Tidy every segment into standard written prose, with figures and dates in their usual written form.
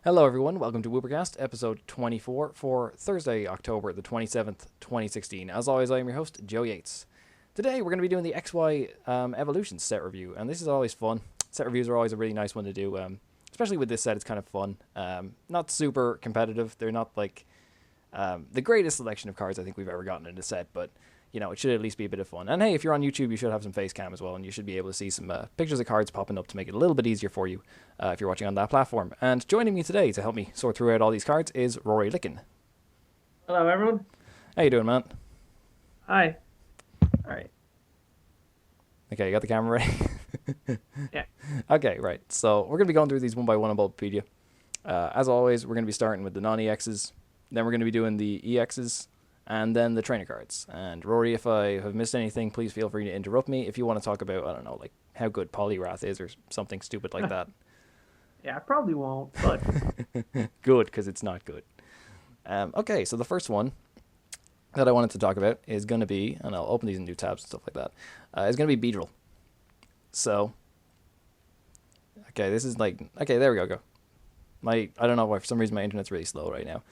Hello, everyone. Welcome to Woopercast, episode 24 for Thursday, October the 27th, 2016. As always, I am your host, Joe Yates. Today, we're going to be doing the XY Evolution set review, and this is always fun. Set reviews are always a really nice one to do, especially with this set. It's kind of fun. Not super competitive. They're not like the greatest selection of cards I think we've ever gotten in a set, but you know, it should at least be a bit of fun. And hey, if you're on YouTube, you should have some face cam as well, and you should be able to see some pictures of cards popping up to make it a little bit easier for you if you're watching on that platform. And joining me today to help me sort through out all these cards is Rory Licken. Hello, everyone. How you doing, man? Hi. All right. Okay, you got the camera ready? Yeah. Okay, right. So we're going to be going through these one by one on Bulbapedia. As always, we're going to be starting with the non-EXs. Then we're going to be doing the EXs. And then the trainer cards. And Rory, if I have missed anything, please feel free to interrupt me. If you want to talk about, I don't know, like how good Poliwrath is or something stupid like that. Yeah, I probably won't, but Good, because it's not good. Okay, so the first one that I wanted to talk about is going to be, and I'll open these in new tabs and stuff like that, is going to be Beedrill. So, okay, this is like, okay, there we go. I don't know why, for some reason my internet's really slow right now.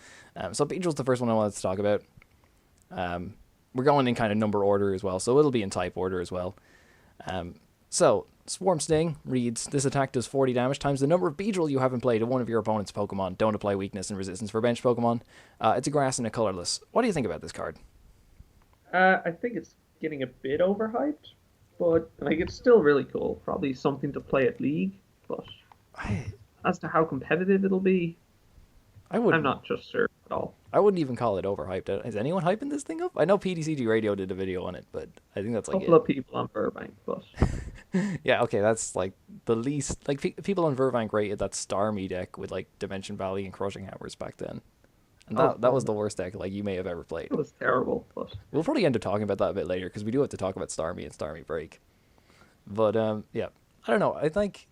So Beedrill's the first one I wanted to talk about. We're going in kind of number order as well, so it'll be in type order as well. So, Swarm Sting reads, this attack does 40 damage times the number of Beedrill you have in play to one of your opponent's Pokemon. Don't apply weakness and resistance for bench Pokemon. It's a grass and a colorless. What do you think about this card? I think it's getting a bit overhyped, but like it's still really cool. Probably something to play at League, but as to how competitive it'll be, I'm not just sure at all. I wouldn't even call it overhyped. Is anyone hyping this thing up? I know PDCG Radio did a video on it, but I think that's like a couple of people on Burbank, but yeah, okay, that's like the least. Like people on Vervank rated that Starmie deck with like Dimension Valley and Crushing Hammers back then, and that was the worst deck like you may have ever played. It was terrible. But we'll probably end up talking about that a bit later because we do have to talk about Starmie and Starmie Break. But yeah, I don't know. I think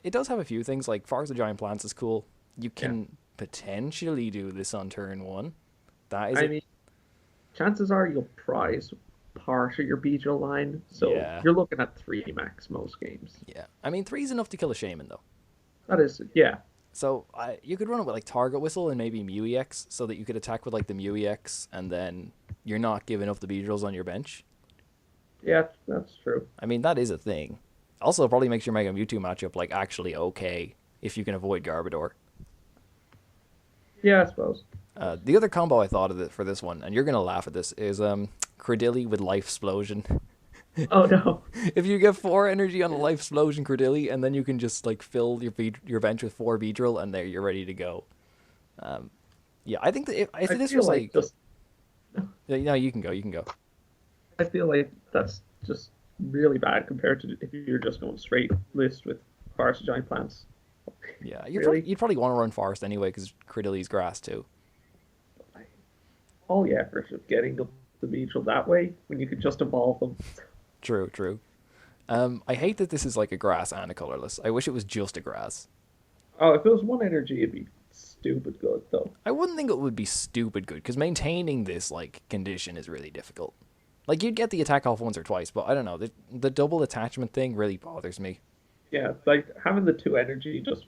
it does have a few things. Like Forest of Giant Plants is cool. You can potentially do this on turn one. That is. I mean, chances are you'll prize part of your Beedrill line, so you're looking at 3 max most games. Yeah, I mean 3 is enough to kill a Shaman though. That is, yeah. So you could run it with like Target Whistle and maybe Mew EX, so that you could attack with like the Mew EX, and then you're not giving up the Beedrills on your bench. Yeah, that's true. I mean that is a thing. Also, it probably makes your Mega Mewtwo matchup like actually okay if you can avoid Garbodor. Yeah, I suppose. The other combo I thought of it for this one, and you're gonna laugh at this, is Credilly with Life Explosion. Oh no! If you get 4 energy on a Life Explosion Credilly, and then you can just like fill your bench with 4 Beedrill, and there you're ready to go. Yeah, I think that if this was like, yeah, no, you can go. I feel like that's just really bad compared to if you're just going straight list with Forest of Giant Plants. Yeah, you'd probably want to run Forest anyway because Credilly's grass too. All the effort of getting the Beedrill that way when you could just evolve them. True. I hate that this is like a grass and a colorless. I wish it was just a grass. Oh, if it was 1 energy, it'd be stupid good though. I wouldn't think it would be stupid good because maintaining this like condition is really difficult. Like you'd get the attack off once or twice, but I don't know. The double attachment thing really bothers me. Yeah, like having the 2 energy just,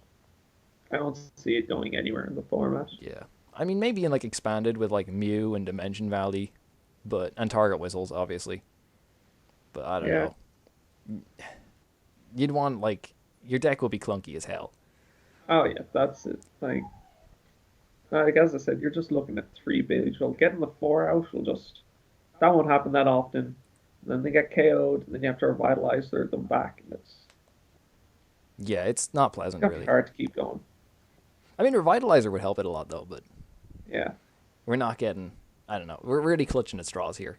I don't see it going anywhere in the format. Yeah. I mean, maybe in like expanded with like Mew and Dimension Valley, and Target Whistles, obviously. But I don't know. You'd want like your deck will be clunky as hell. Oh yeah, that's it. Like as I said, you're just looking at 3 Beedrill. Getting the 4 out will just, that won't happen that often. Then they get KO'd, and then you have to revitalize them back, and it's not pleasant really. Hard to keep going. I mean, Revitalizer would help it a lot though, but yeah, we're not getting. I don't know. We're really clutching at straws here.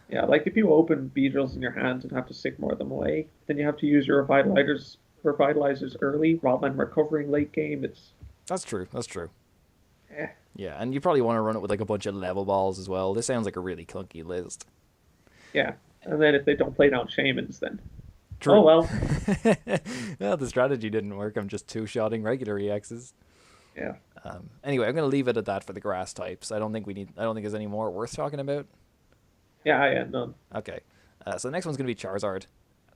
Yeah, like if you open Beedrills in your hand and have to Sycamore them away, then you have to use your revitalizers early rather than recovering late game. That's true. Yeah. Yeah, and you probably want to run it with like a bunch of level balls as well. This sounds like a really clunky list. Yeah, and then if they don't play down Shamans, then True. Oh well. Well, the strategy didn't work. I'm just 2-shotting regular EXs. Yeah. Anyway, I'm going to leave it at that for the grass types. I don't think there's any more worth talking about. Yeah, none. Okay. So the next one's going to be Charizard.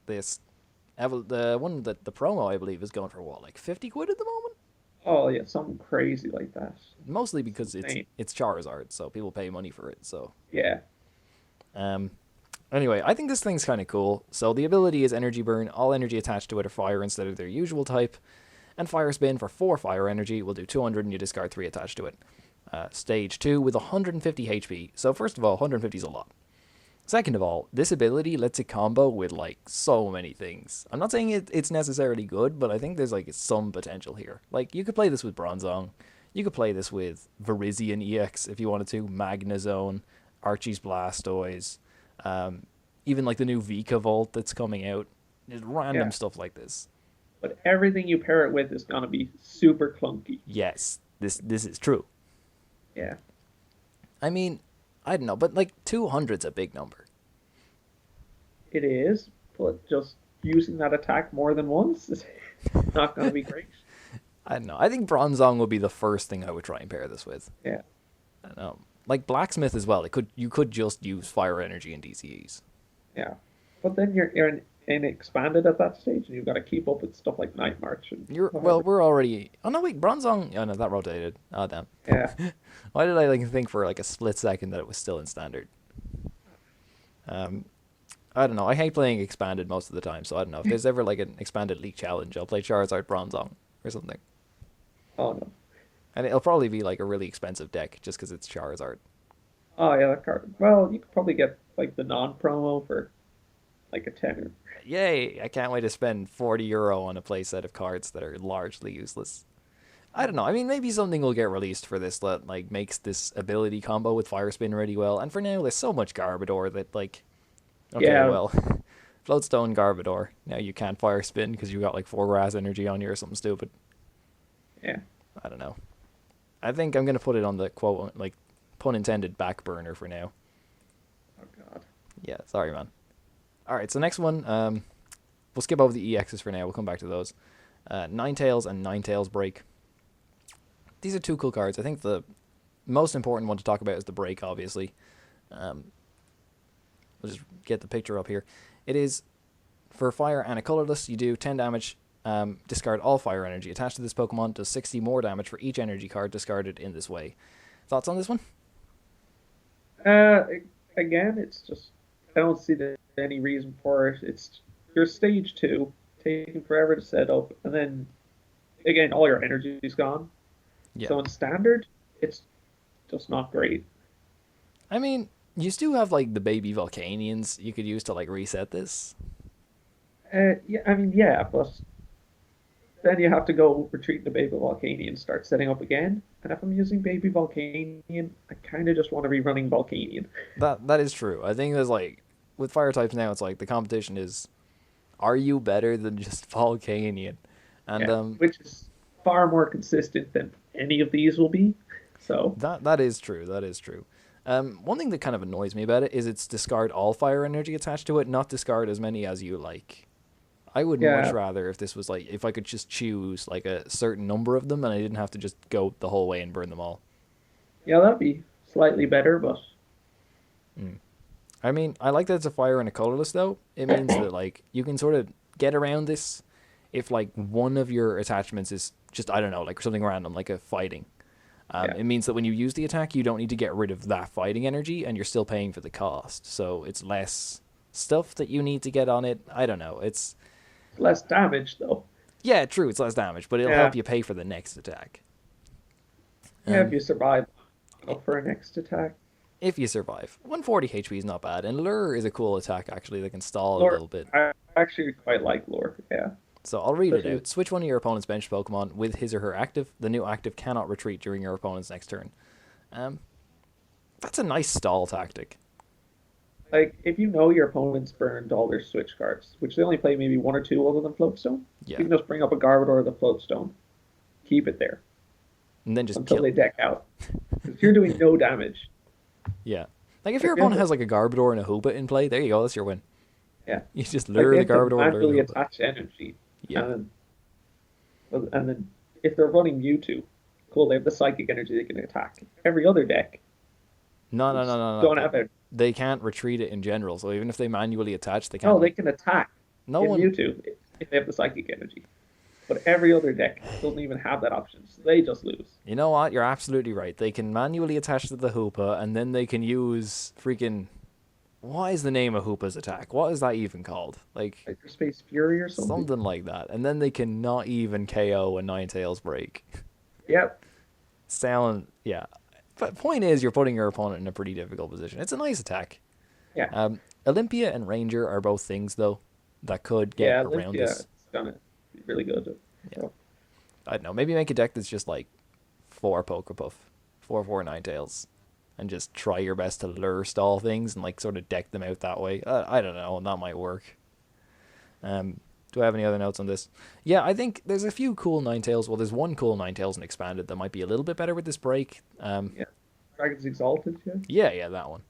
The one that the promo, I believe, is going for what, like 50 quid at the moment? Oh yeah, something crazy like that. Mostly because Insane. it's Charizard, so people pay money for it. So Yeah. um, anyway, I think this thing's kind of cool. So the ability is Energy Burn. All energy attached to it are fire instead of their usual type. And Fire Spin for 4 fire energy will do 200 and you discard 3 attached to it. Stage 2 with 150 HP. So first of all, 150 is a lot. Second of all, this ability lets it combo with like so many things. I'm not saying it's necessarily good, but I think there's like some potential here. Like you could play this with Bronzong. You could play this with Virizion EX if you wanted to, Magnezone, Archie's Blastoise, even like the new Vikavolt that's coming out. Just random Yeah. stuff like this. But everything you pair it with is gonna be super clunky. Yes, this is true. Yeah. I mean, I don't know, but like 200's a big number. It is, but just using that attack more than once is not gonna be great. I don't know. I think Bronzong would be the first thing I would try and pair this with. Yeah. I don't know. Like Blacksmith as well. You could just use fire energy and DCEs. Yeah. But then you're in expanded at that stage, and you've got to keep up with stuff like Night March and Well, whatever. we're already. Oh no, wait, Bronzong. Oh no, that rotated. Oh damn. Yeah. Why did I like think for like a split second that it was still in standard? I don't know. I hate playing expanded most of the time, so I don't know if there's ever like an expanded league challenge. I'll play Charizard Bronzong or something, Oh no. and it'll probably be like a really expensive deck just because it's Charizard. Oh yeah, that card. Well, you could probably get like the non-promo for like a tenner. Yay! I can't wait to spend €40 on a playset of cards that are largely useless. I don't know. I mean, maybe something will get released for this that like makes this ability combo with Fire Spin really well. And for now, there's so much Garbodor that like, okay, Yeah. well, Floatstone Garbodor. Now you can't Fire Spin because you got like 4 grass energy on you or something stupid. Yeah. I don't know. I think I'm gonna put it on the quote like pun intended back burner for now. Oh god. Yeah, sorry man. All right, so next one, we'll skip over the EXs for now. We'll come back to those. Ninetales and Ninetales Break. These are two cool cards. I think the most important one to talk about is the Break, obviously. We'll just get the picture up here. It is for fire and a colorless. You do 10 damage. Discard all fire energy attached to this Pokemon. Does 60 more damage for each energy card discarded in this way. Thoughts on this one? Uh, Again, it's just I don't see any reason for it. It's your stage 2, taking forever to set up, and then again, all your energy is gone. Yeah. So in standard, it's just not great. I mean, you still have like the baby Volcanions you could use to like reset this. Yeah, I mean, yeah, but then you have to go retreat the Baby Volcanion and start setting up again. And if I'm using Baby Volcanion, I kind of just want to be running Volcanion. That is true. I think there's like with fire types now, it's like the competition is, are you better than just Volcanion? And Yeah, which is far more consistent than any of these will be. So that is true. That is true. One thing that kind of annoys me about it is it's discard all fire energy attached to it, not discard as many as you like. I would much yeah, rather if this was like if I could just choose like a certain number of them and I didn't have to just go the whole way and burn them all. yeah, that'd be slightly better, but Mm. I mean, I like that it's a fire and a colorless though. It means that like you can sort of get around this if like one of your attachments is just I don't know like something random like a fighting. yeah, It means that when you use the attack, you don't need to get rid of that fighting energy, and you're still paying for the cost. So it's less stuff that you need to get on it. I don't know. It's less damage though. yeah, true. It's less damage, but it'll Yeah, help you pay for the next attack. yeah, if Um, you survive, go for a next attack. if you survive, 140 HP is not bad, and Lure is a cool attack actually that can stall a Lore, little bit. I actually quite like Lore. Yeah, So I'll read it especially out. Switch one of your opponent's bench Pokemon with his or her active. The new active cannot retreat during your opponent's next turn. Um, that's a nice stall tactic. like if you know your opponent's burned all their switch cards, which they only play maybe one or two other than Floatstone, you Yeah, can just bring up a Garbodor or the Floatstone, keep it there and then just until kill. they deck out. 'Cause you're doing no damage. Yeah, like if Like your they have opponent to, has like a Garbodor and a Hoopa in play, there you go. That's your win. yeah, You just like lure they the have to Garbodor, lure the manually Hoopa. attach energy, Yeah. and and then if they're running Mewtwo, cool, they have the psychic energy they can attack. Every other deck No, no, no, just no, no. don't have it. They can't retreat it in general. So even if they manually attach, they No, can't they like can attack no in one. Mewtwo if they have the psychic energy. But every other deck doesn't even have that option, so they just lose. You know what? You're absolutely right. They can manually attach to the Hoopa, and then they can use freaking... What is the name of Hoopa's attack? What is that even called? Like, Hyperspace Fury or something? something like that. And then they can not even KO a Ninetales break. Yep. Yeah. But point is, you're putting your opponent in a pretty difficult position. It's a nice attack. Yeah. Olympia and Ranger are both things, though, that could get Yeah, around yeah, this. it's gonna be really good. Yeah. So, I don't know. Maybe make a deck that's just like 4 Pokepuff, 4 Ninetales, and just try your best to lure stall things and like sort of deck them out that way. I don't know. That might work. Do I have any other notes on this? Yeah, I think there's a few cool Ninetales. Well, there's one cool Ninetales and Expanded that might be a little bit better with this break. yeah. Dragon's Exalted, yeah. Yeah, that one.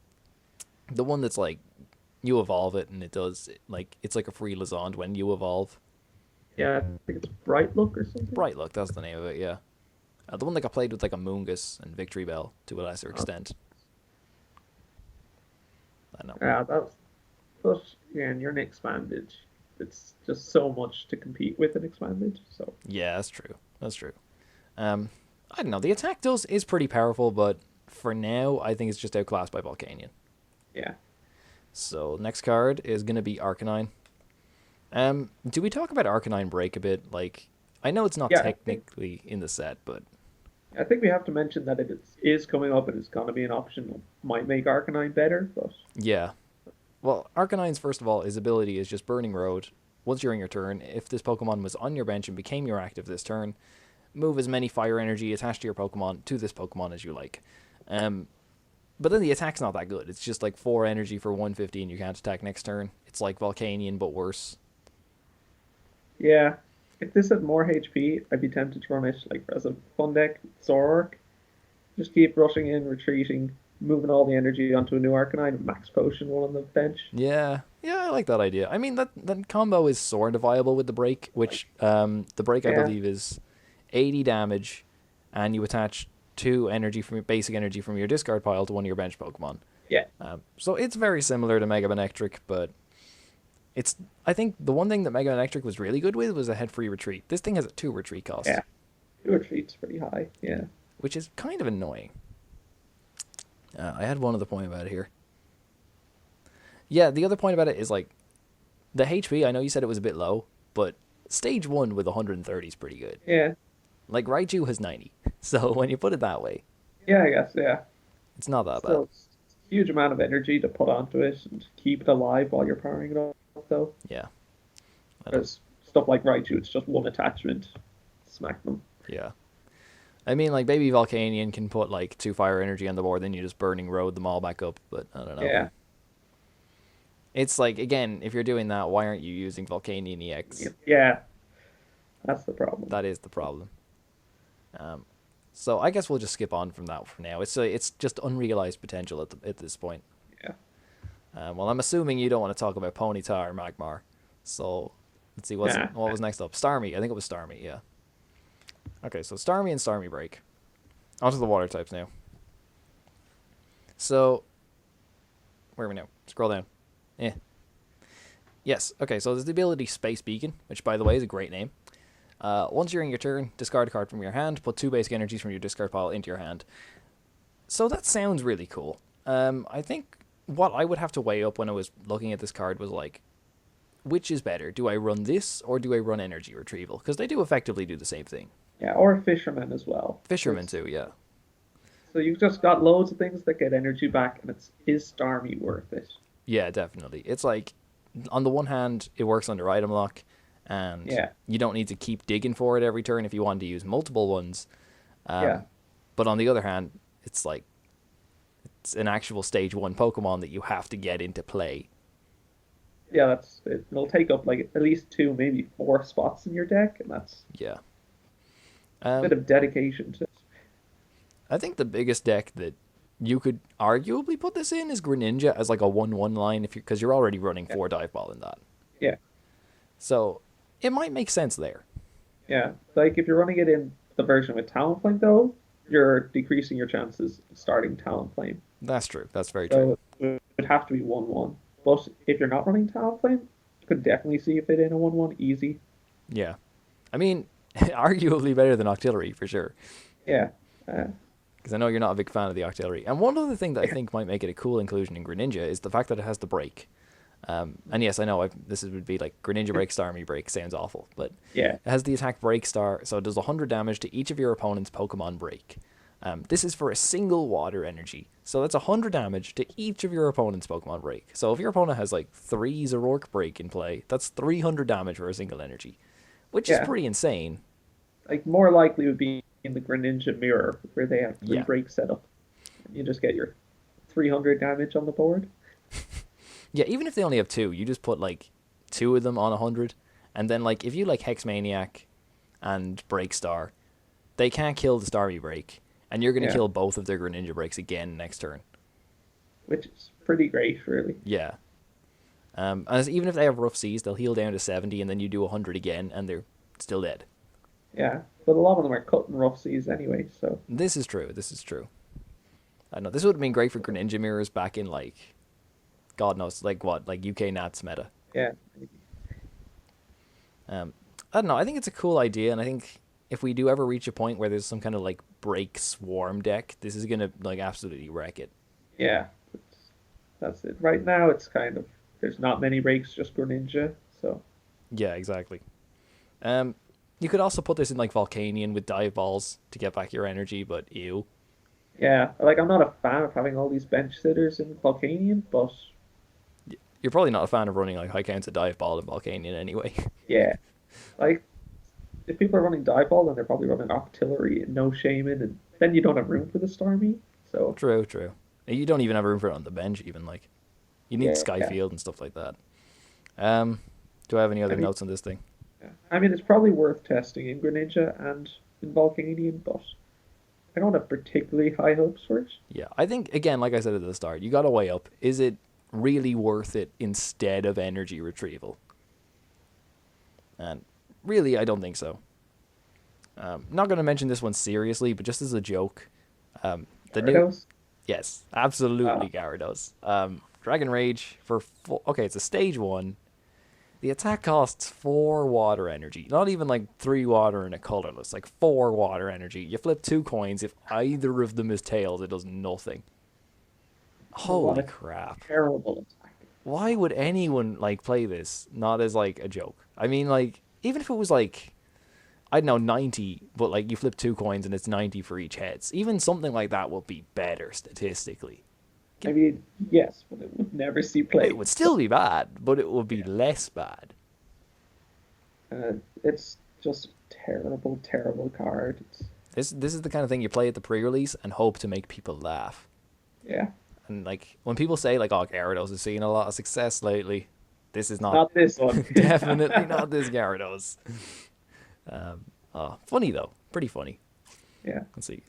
The one that's like, you evolve it and it does, like, it's like a free Lizard when you evolve. Yeah, I think it's Bright Look or something. Bright Look, that's the name of it, yeah. The one that got played with like a Moongus and Victory Bell to a lesser extent. I know. Yeah, but again, you're an Expanded. It's just so much to compete with an Expanded, so. Yeah, that's true. That's true. I don't know. The attack is pretty powerful, but for now, I think it's just outclassed by Volcanion. Yeah. So next card is going to be Arcanine. Do we talk about Arcanine Break a bit? Like, I know it's not technically in the set, but I think we have to mention that it is coming up and it's going to be an option that might make Arcanine better, but... Yeah. Well, Arcanine's, first of all, his ability is just Burning Road. Once during your turn, if this Pokemon was on your bench and became your active this turn, move as many fire energy attached to your Pokemon to this Pokemon as you like. But then the attack's not that good. It's just like 4 energy for 150 and you can't attack next turn. It's like Volcanion, but worse. Yeah. If this had more HP, I'd be tempted to run it like as a fun deck, Zoroark. Just keep rushing in, retreating, moving all the energy onto a new Arcanine, max potion one on the bench. Yeah, I like that idea. I mean, that combo is sort of viable with the break, which the break, I believe, is 80 damage, and you attach 2 energy from basic energy from your discard pile to one of your bench Pokemon. Yeah. So it's very similar to Mega Electric, but I think the one thing that Mega Electric was really good with was a head-free retreat. This thing has a 2 retreat cost. Yeah. 2 retreat's pretty high, yeah. Which is kind of annoying. I had one other point about it here. Yeah, the other point about it is, like, the HP, I know you said it was a bit low, but stage 1 with 130 is pretty good. Yeah. Like, Raichu has 90, so when you put it that way... Yeah, I guess, yeah. It's not that Still, bad. it's a huge amount of energy to put onto it and keep it alive while you're powering it up, though. Yeah. Because stuff like Raichu, it's just one attachment. Smack them. Yeah. I mean, like, Baby Volcanion can put, like, 2 fire energy on the board, then you just Burning Road them all back up, but I don't know. Yeah. It's like, again, if you're doing that, why aren't you using Volcanion EX? Yeah. That's the problem. That is the problem. So I guess we'll just skip on from that for now. It's just unrealized potential at this point. Yeah. Well, I'm assuming you don't want to talk about Ponyta or Magmar. So let's see what was next up. Starmie. I think it was Starmie, yeah. Okay, so Starmie and Starmie Break. Onto the water types now. So, where are we now? Scroll down. Yes, okay, so there's the ability Space Beacon, which, by the way, is a great name. Once during your turn, discard a card from your hand, put 2 basic energies from your discard pile into your hand. So that sounds really cool. I think what I would have to weigh up when I was looking at this card was, like, which is better? Do I run this, or do I run Energy Retrieval? Because they do effectively do the same thing. Yeah, or Fisherman as well. Fisherman too, yeah. So you've just got loads of things that get energy back, and is Starmie worth it? Yeah, definitely. It's like, on the one hand, it works under item lock, and you don't need to keep digging for it every turn if you want to use multiple ones. But on the other hand, it's like, it's an actual stage 1 Pokemon that you have to get into play. Yeah, it'll take up like at least 2, maybe 4 spots in your deck, and that's a bit of dedication to it. I think the biggest deck that you could arguably put this in is Greninja as like a 1/1 line because you're already running 4 Dive Ball in that. Yeah. So it might make sense there. Yeah, like if you're running it in the version with Talonflame, though, you're decreasing your chances of starting Talonflame. That's true. That's very true. So it would have to be 1/1. But if you're not running Talonflame, you could definitely see if it in a 1/1 easy. Yeah. I mean, arguably better than Octillery, for sure. Yeah. Because I know you're not a big fan of the Octillery. And one other thing that I think might make it a cool inclusion in Greninja is the fact that it has the break. And yes, I know would be like Greninja break, Starmie break. Sounds awful, but Yeah. it has the attack break star, so it does 100 damage to each of your opponent's Pokemon break. This is for a single water energy, so that's 100 damage to each of your opponent's Pokemon break. So if your opponent has like 3 Zoroark break in play, that's 300 damage for a single energy, which is pretty insane. Like, more likely would be in the Greninja mirror, where they have 3 breaks set up. You just get your 300 damage on the board. Yeah, even if they only have 2, you just put like 2 of them on 100, and then like if you like Hex Maniac and Break Star, they can't kill the Starmie break, and you're going to kill both of their Greninja breaks again next turn. Which is pretty great, really. Yeah. And even if they have Rough Seas, they'll heal down to 70, and then you do 100 again, and they're still dead. Yeah, but a lot of them are cutting Rough Seas anyway, so... This is true. I know, this would have been great for Greninja mirrors back in, like, God knows, like what, like UK Nats meta. Yeah. I don't know, I think it's a cool idea, and I think if we do ever reach a point where there's some kind of, like, break swarm deck, this is going to, like, absolutely wreck it. Yeah, that's it. Right now, it's kind of, there's not many breaks, just Greninja, so... Yeah, exactly. You could also put this in, like, Volcanion with Dive Balls to get back your energy, but ew. Yeah, like, I'm not a fan of having all these bench sitters in Volcanion, but... You're probably not a fan of running, like, high counts of Dive Ball in Volcanion anyway. Yeah. Like, if people are running Dive Ball, then they're probably running Octillery and no Shaman, and then you don't have room for the Starmie, so... True. You don't even have room for it on the bench, even, like. You need Skyfield and stuff like that. Do I have any other notes on this thing? I mean, it's probably worth testing in Greninja and in Volcanion, but I don't have particularly high hopes for it. Yeah, I think, again, like I said at the start, you got to weigh up. Is it really worth it instead of energy retrieval? And really, I don't think so. Not going to mention this one seriously, but just as a joke. Gyarados? Yes, absolutely Gyarados. Dragon Rage for... Okay, it's a stage 1. The attack costs 4 water energy. Not even like 3 water and a colorless. Like 4 water energy. You flip 2 coins. If either of them is tails, it does nothing. Holy crap. Terrible attack. Why would anyone like play this? Not as like a joke. I mean, like, even if it was like, I don't know, 90, but like you flip 2 coins and it's 90 for each heads. Even something like that would be better statistically. I mean, yes, but it would never see play. It would still be bad, but it would be less bad. It's just a terrible, terrible card. This is the kind of thing you play at the pre-release and hope to make people laugh. Yeah. And like when people say like, "Oh, Gyarados is seeing a lot of success lately," this is not this one. Definitely not this Gyarados. Funny though, pretty funny. Yeah. Let's see.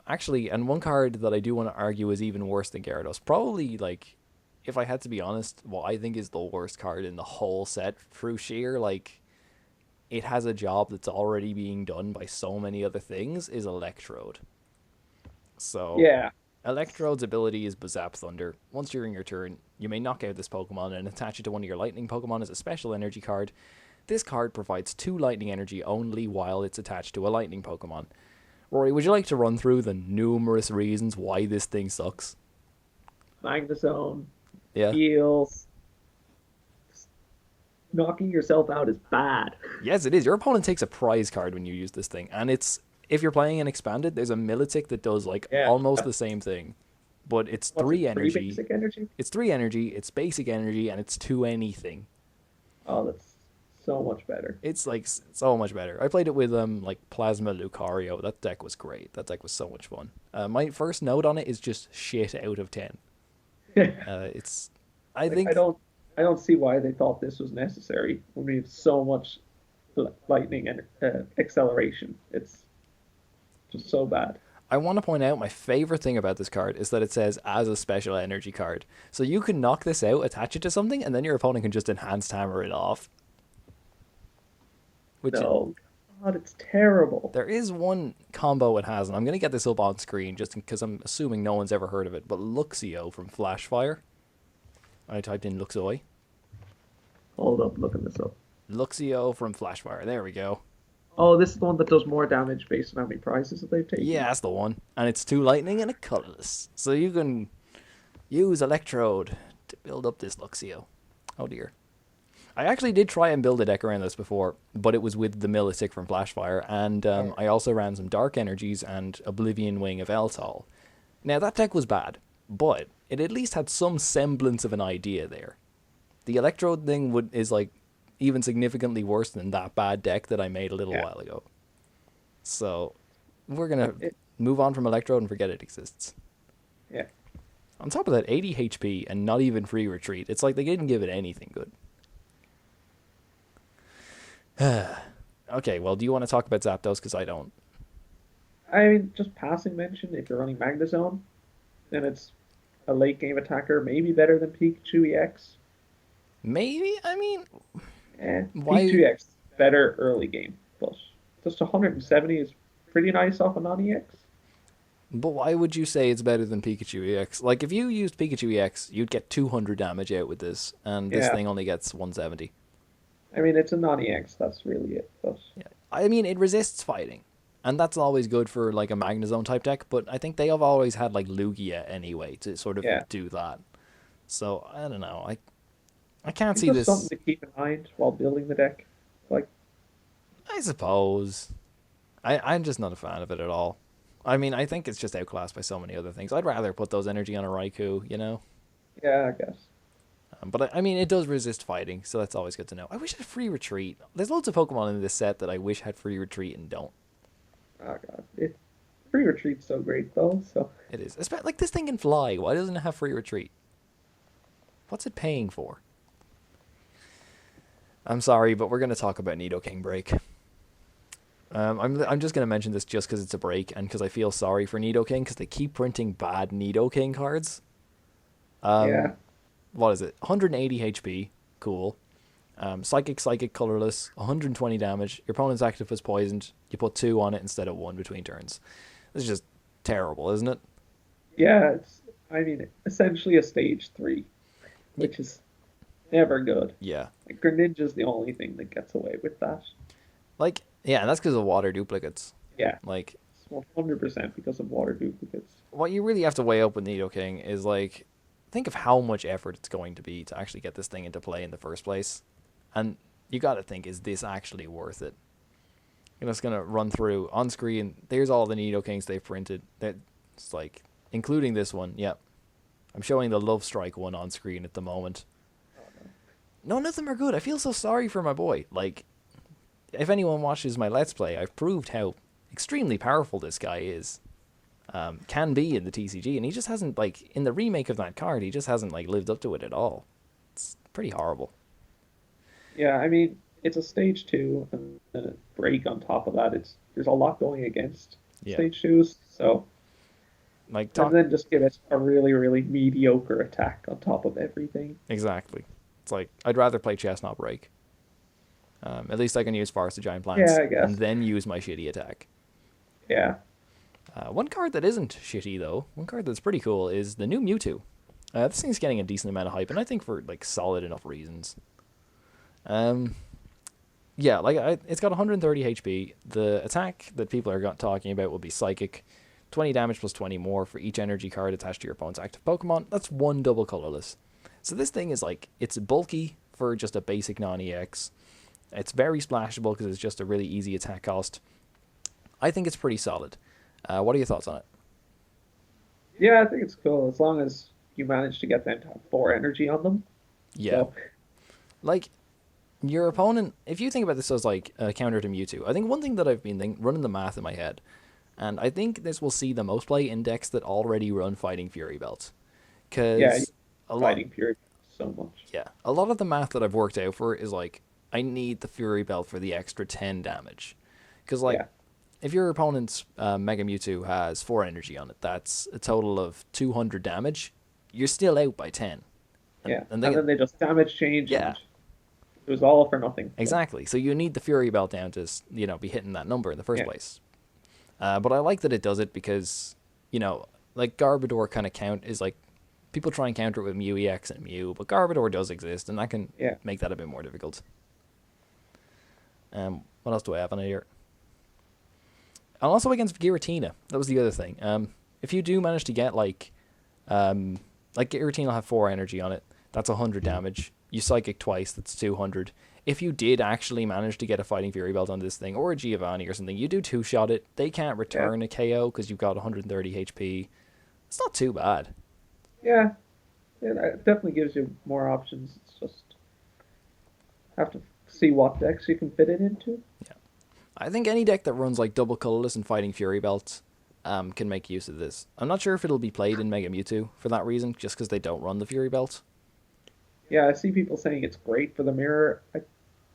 Actually, and one card that I do want to argue is even worse than Gyarados. Probably, like, if I had to be honest, what I think is the worst card in the whole set through sheer, like, it has a job that's already being done by so many other things, is Electrode. So, yeah. Electrode's ability is Bazap Thunder. Once during your turn, you may knock out this Pokemon and attach it to one of your Lightning Pokemon as a special energy card. This card provides 2 Lightning energy only while it's attached to a Lightning Pokemon. Rory, would you like to run through the numerous reasons why this thing sucks? Magnezone. Yeah. Heals. Knocking yourself out is bad. Yes, it is. Your opponent takes a prize card when you use this thing. And it's, if you're playing an expanded, there's a Milotic that does like almost the same thing. But it's 3 energy. 3 basic energy? It's 3 energy, it's basic energy, and it's 2 anything. Oh, that's so much better. It's like so much better. I played it with like Plasma Lucario. That deck was great. That deck was so much fun. My first note on it is just shit out of 10. It's I think I don't see why they thought this was necessary when we have so much lightning and acceleration. It's just so bad. I want to point out my favorite thing about this card is that it says as a special energy card. So you can knock this out, attach it to something, and then your opponent can just enhanced hammer it off. No, God, it's terrible. There is one combo it has, and I'm going to get this up on screen just because I'm assuming no one's ever heard of it, but Luxio from Flashfire. I typed in Luxoi. Hold up, looking this up. Luxio from Flashfire. There we go. Oh, this is the one that does more damage based on how many prizes that they've taken. Yeah, that's the one. And it's 2 lightning and a colorless. So you can use Electrode to build up this Luxio. Oh dear. I actually did try and build a deck around this before, but it was with the Milotic from Flashfire, and I also ran some Dark Energies and Oblivion Wing of Eltal. Now, that deck was bad, but it at least had some semblance of an idea there. The Electrode thing is like even significantly worse than that bad deck that I made a little while ago. So, we're going to move on from Electrode and forget it exists. Yeah. On top of that, 80 HP and not even free retreat. It's like they didn't give it anything good. Okay, well, do you want to talk about Zapdos? Because I don't. I mean, just passing mention, if you're running Magnezone, then it's a late game attacker, maybe better than Pikachu EX. Maybe? I mean, why? Pikachu EX better early game, but just 170 is pretty nice off a non-EX. But why would you say it's better than Pikachu EX? Like, if you used Pikachu EX, you'd get 200 damage out with this, and this thing only gets 170. I mean, it's a non-EX, that's really it. But yeah. I mean, it resists fighting, and that's always good for, like, a Magnezone type deck, but I think they have always had, like, Lugia anyway to sort of do that. So, I don't know. I can't see this. Something to keep in mind while building the deck. Like, I suppose. I'm just not a fan of it at all. I mean, I think it's just outclassed by so many other things. I'd rather put those energy on a Raikou, you know? Yeah, I guess. But, I mean, it does resist fighting, so that's always good to know. I wish it had free retreat. There's loads of Pokemon in this set that I wish had free retreat and don't. Oh, God. Free retreat's so great, though, so... It is. Like, this thing can fly. Why doesn't it have free retreat? What's it paying for? I'm sorry, but we're going to talk about Nidoking BREAK. I'm just going to mention this just because it's a break and because I feel sorry for Nidoking because they keep printing bad Nidoking cards. What is it? 180 HP. Cool. Psychic, colorless, 120 damage. Your opponent's active was poisoned. You put 2 on it instead of 1 between turns. This is just terrible, isn't it? Yeah, essentially a stage 3, which is never good. Yeah. Like, Greninja's the only thing that gets away with that. Like, yeah, and that's because of water duplicates. Yeah. Like, it's 100% because of water duplicates. What you really have to weigh up with Nidoking is, like, think of how much effort it's going to be to actually get this thing into play in the first place. And you got to think, is this actually worth it? I'm just going to run through on screen. There's all the Nidokings they've printed. It's like, including this one. Yep. I'm showing the Love Strike one on screen at the moment. None of them are good. I feel so sorry for my boy. Like, if anyone watches my Let's Play, I've proved how extremely powerful this guy is. Can be in the TCG, and he just hasn't, like, in the remake of that card, he just hasn't, like, lived up to it at all. It's pretty horrible. Yeah, I mean, it's a stage 2, and a break on top of that. There's a lot going against stage 2s, so... Like, and then just give it a really, really mediocre attack on top of everything. Exactly. It's like, I'd rather play Chess, not Break. At least I can use Forest of Giant Plants. Yeah, I guess. And then use my shitty attack. Yeah. One card that isn't shitty, though, one card that's pretty cool, is the new Mewtwo. This thing's getting a decent amount of hype, and I think for, like, solid enough reasons. Yeah, like, it's got 130 HP. The attack that people are talking about will be Psychic. 20 damage plus 20 more for each energy card attached to your opponent's active Pokemon. That's 1 double colorless. So this thing is, like, it's bulky for just a basic non-EX. It's very splashable because it's just a really easy attack cost. I think it's pretty solid. What are your thoughts on it? Yeah, I think it's cool as long as you manage to get them to have 4 energy on them. Yeah. So. Like, your opponent, if you think about this as, like, a counter to Mewtwo, I think one thing that I've been running the math in my head, and I think this will see the most play in decks that already run Fighting Fury Belts. Because Fighting Fury so much. Yeah. A lot of the math that I've worked out for is, like, I need the Fury Belt for the extra 10 damage. Because, like, if your opponent's Mega Mewtwo has 4 energy on it, that's a total of 200 damage. You're still out by 10. And then they just damage change. Yeah. It was all for nothing. Exactly. So you need the Fury Belt down to, be hitting that number in the first place. But I like that it does it because, like, Garbodor kind of is, like, people try and counter it with Mew EX and Mew, but Garbodor does exist, and that can make that a bit more difficult. What else do I have on here? And also against Giratina. That was the other thing. If you do manage to get like Giratina will have 4 energy on it. That's 100 damage. You Psychic twice. That's 200. If you did actually manage to get a Fighting Fury Belt on this thing, or a Giovanni or something, you do 2-shot it. They can't return a KO because you've got 130 HP. It's not too bad. Yeah, it definitely gives you more options. It's just have to see what decks you can fit it into. Yeah, I think any deck that runs like double colorless and Fighting Fury Belt can make use of this. I'm not sure if it'll be played in Mega Mewtwo for that reason, just because they don't run the Fury Belt. Yeah, I see people saying it's great for the mirror. I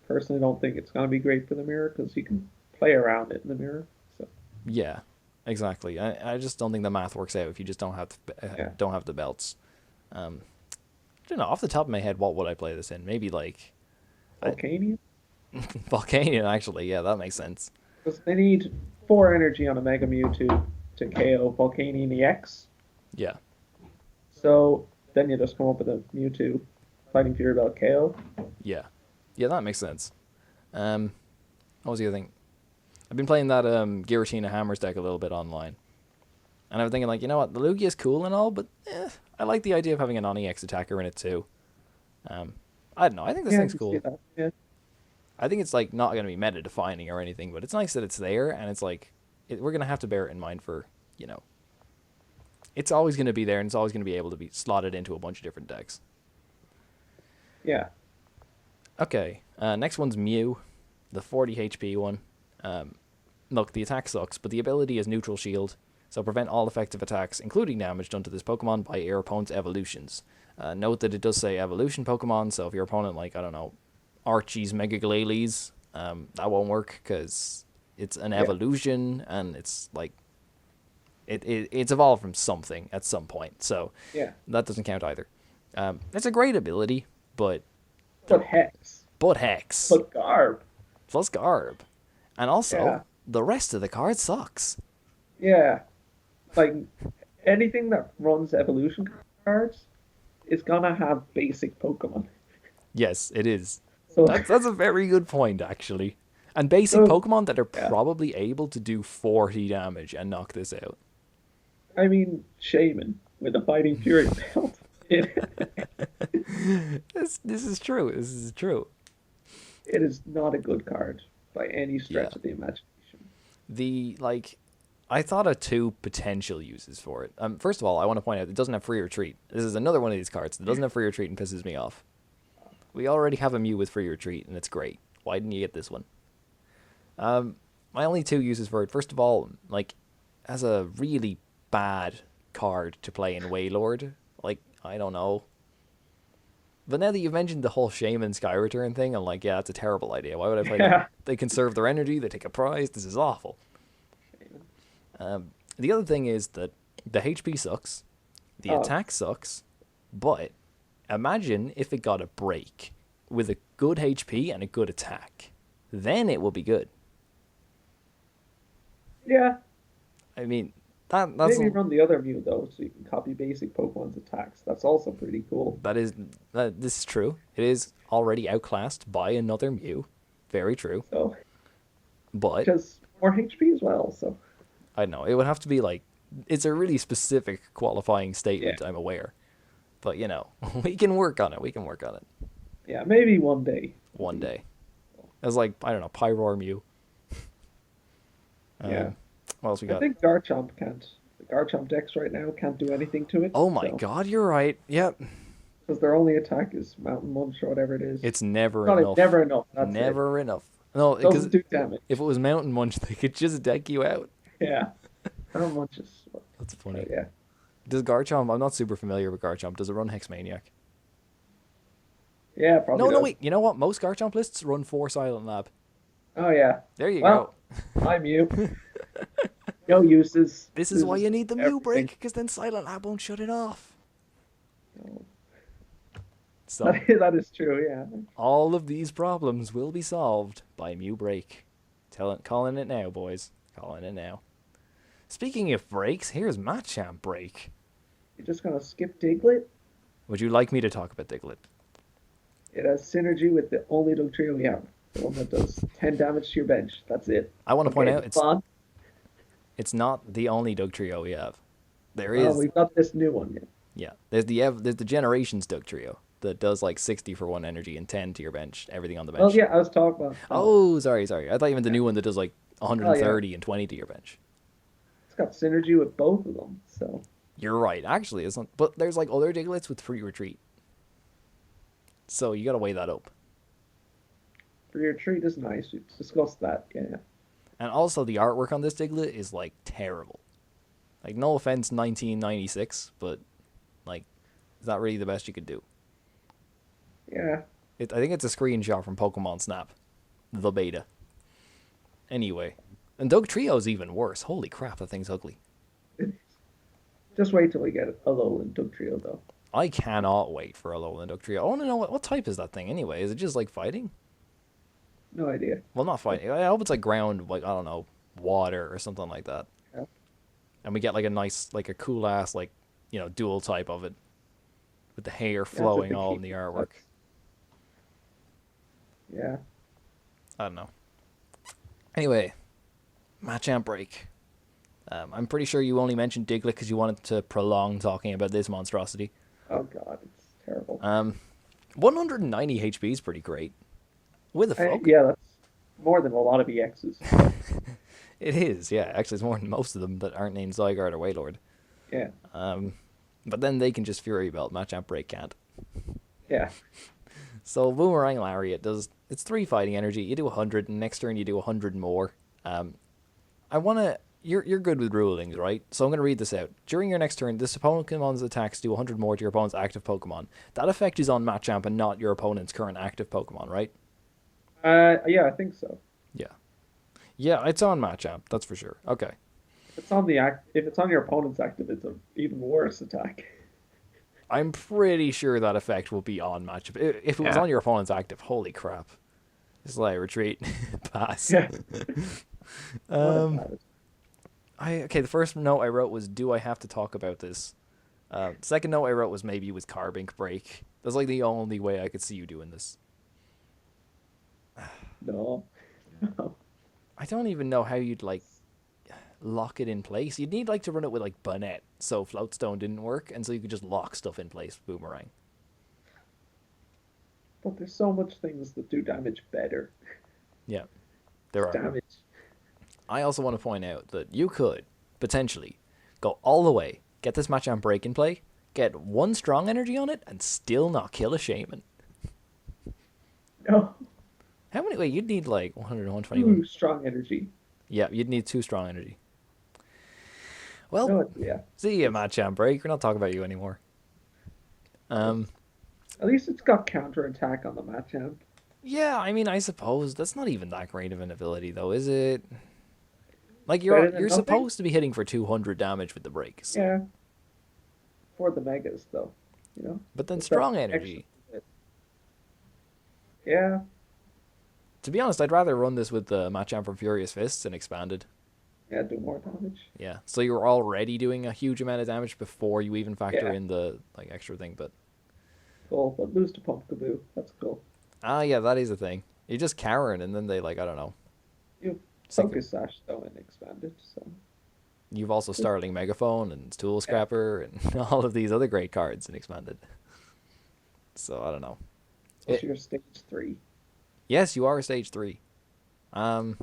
personally don't think it's going to be great for the mirror because you can play around it in the mirror. So yeah, exactly. I just don't think the math works out if you just don't have the belts. I don't know, off the top of my head, what would I play this in? Maybe like Volcanion. Volcanion, actually. Yeah, that makes sense. Because they need 4 energy on a Mega Mewtwo to KO Volcanion EX. Yeah. So then you just come up with a Mewtwo Fighting Fury Belt KO. Yeah. Yeah, that makes sense. What was the other thing? I've been playing that Giratina Hammers deck a little bit online. And I'm thinking, like, you know what? The Lugia is cool and all, but I like the idea of having a non-EX attacker in it too. I don't know. I think this thing's cool. Yeah. I think it's like not going to be meta-defining or anything, but it's nice that it's there, and it's like we're going to have to bear it in mind for, you know, it's always going to be there, and it's always going to be able to be slotted into a bunch of different decks. Yeah. Okay, next one's Mew, the 40 HP one. Look, the attack sucks, but the ability is Neutral Shield, so prevent all effective attacks, including damage done to this Pokemon by your opponent's evolutions. Note that it does say evolution Pokemon, so if your opponent, like, I don't know, Archie's Mega Glalie, that won't work because it's an evolution, and it's like it's evolved from something at some point, so that doesn't count either. It's a great ability, but Hex. But Hex. But Garb. Plus Garb. And also, the rest of the card sucks. Yeah. Like, anything that runs evolution cards is gonna have basic Pokemon. Yes, it is. So that's a very good point, actually. And basic Pokemon that are probably able to do 40 damage and knock this out. I mean, Shaman with a Fighting Fury belt. This is true. This is true. It is not a good card by any stretch of the imagination. I thought of 2 potential uses for it. First of all, I want to point out it doesn't have Free Retreat. This is another one of these cards that doesn't have Free Retreat and pisses me off. We already have a Mew with Free Retreat, and it's great. Why didn't you get this one? My only 2 uses for it. First of all, like, as a really bad card to play in Wailord, like, I don't know. But now that you've mentioned the whole Shaman Sky Return thing, I'm like, yeah, that's a terrible idea. Why would I play that? They conserve their energy, they take a prize, this is awful. The other thing is that the HP sucks, the attack sucks, but imagine if it got a break with a good HP and a good attack. Then it will be good. Yeah. I mean, that's... Maybe run the other Mew, though, so you can copy basic Pokemon's attacks. That's also pretty cool. This is true. It is already outclassed by another Mew. Very true. So, but... Because more HP as well, so... I know. It would have to be, like... It's a really specific qualifying statement, I'm aware. But, you know, we can work on it. Yeah, maybe one day. One day. As, like, I don't know, Pyroar Mew. Yeah. What else we got? I think Garchomp can't. The Garchomp decks right now can't do anything to it. Oh my god, you're right. Yep. Because their only attack is Mountain Munch or whatever it is. It's never enough. Never enough. That's never it. enough. No, it doesn't do damage. If it was Mountain Munch, they could just deck you out. Yeah. Mountain Munch is... That's funny. Yeah. Does Garchomp... I'm not super familiar with Garchomp. Does it run Hexmaniac? Yeah, probably No, wait. You know what? Most Garchomp lists run 4 Silent Lab. Oh, yeah. There you go. I'm Mew. No uses. This is why you need the Mew break, because then Silent Lab won't shut it off. No. So that is true, yeah. All of these problems will be solved by Mew break. Calling it now, boys. Calling it now. Speaking of breaks, here's Machamp break. You're just going to skip Diglett? Would you like me to talk about Diglett? It has synergy with the only Dugtrio we have. The one that does 10 damage to your bench. That's it. I want to point out It's not the only Dugtrio we have. There Well, is, we've got this new one. Yeah. yeah. There's the Generations Dugtrio that does like 60 for 1 energy and 10 to your bench, everything on the bench. Well, yeah, I was talking about. Oh, sorry. I thought you meant the new one that does like Oh, 130 yeah. and 20 to your bench. It's got synergy with both of them. So You're right, actually, isn't? But there's like other Diglets with free retreat, so you gotta weigh that up. for your treat is nice. We've discussed that. Yeah. And also, the artwork on this Diglett is like terrible. Like, no offense, 1996, but like, is that really the best you could do? Yeah. I think it's a screenshot from Pokemon Snap, the beta. Anyway, and Dugtrio's even worse. Holy crap, that thing's ugly. Just wait till we get a Alolan Dugtrio, though. I cannot wait for a Alolan Dugtrio. I want to know what type is that thing anyway. Is it just like fighting? No idea. Well, not fighting. I hope it's like ground, like I don't know, water or something like that. Yeah. And we get like a nice, like a cool ass, like dual type of it, with the hair That's flowing the all key. in the artwork. Yeah. I don't know. Anyway, Machamp Break. I'm pretty sure you only mentioned Diglett because you wanted to prolong talking about this monstrosity. Oh god, it's terrible. 190 HP is pretty great. With a folk. Yeah, that's more than a lot of EXs. It is, yeah. Actually, it's more than most of them that aren't named Zygarde or Wailord. Yeah. But then they can just Fury Belt. Machamp Break can't. Yeah. So Boomerang Lariat it's 3 fighting energy. You do 100, and next turn you do 100 more. You're good with rulings, right? So I'm going to read this out. During your next turn, this Pokemon's attacks do 100 more to your opponent's active Pokemon. That effect is on Machamp and not your opponent's current active Pokemon, right? Yeah, I think so. Yeah. Yeah, it's on Machamp, that's for sure. Okay. If it's on your opponent's active, it's an even worse attack. I'm pretty sure that effect will be on Machamp. If it was on your opponent's active, holy crap. Sly retreat. Pass. Yeah. Okay, the first note I wrote was, do I have to talk about this? Second note I wrote was maybe with Carbink Break. That's like the only way I could see you doing this. No. No. I don't even know how you'd like lock it in place. You'd need like to run it with like Bonnet, so Floatstone didn't work, and so you could just lock stuff in place with Boomerang. But there's so much things that do damage better. Yeah, there are. Damage. I also want to point out that you could potentially go all the way, get this Machamp Break in play, get 1 strong energy on it, and still not kill a Shaman. No. How many? Wait, you'd need like 100 and 121. 2 strong energy. Yeah, you'd need 2 strong energy. Well, No, yeah. see ya, Machamp Break. We're not talking about you anymore. At least it's got counterattack on the Machamp. Yeah, I mean, I suppose that's not even that great of an ability, though, is it? Like Better than you're nothing? supposed to be hitting for 200 damage with the breaks. Yeah. For the Megas, though. You know? But then It's strong that energy. extra bit. Yeah. To be honest, I'd rather run this with the Machamp from Furious Fists and expanded. Yeah, do more damage. Yeah, so you're already doing a huge amount of damage before you even factor Yeah. in the like extra thing. But Cool, but lose to Pumpkaboo. That's cool. yeah, that is a thing. You just Karen, and then they like I don't know. You Sync Focus Sash, though, and expanded, so... You've also Starling Megaphone and Tool Scrapper and all of these other great cards in expanded. So I don't know. So you're stage 3. Yes, you are stage 3. And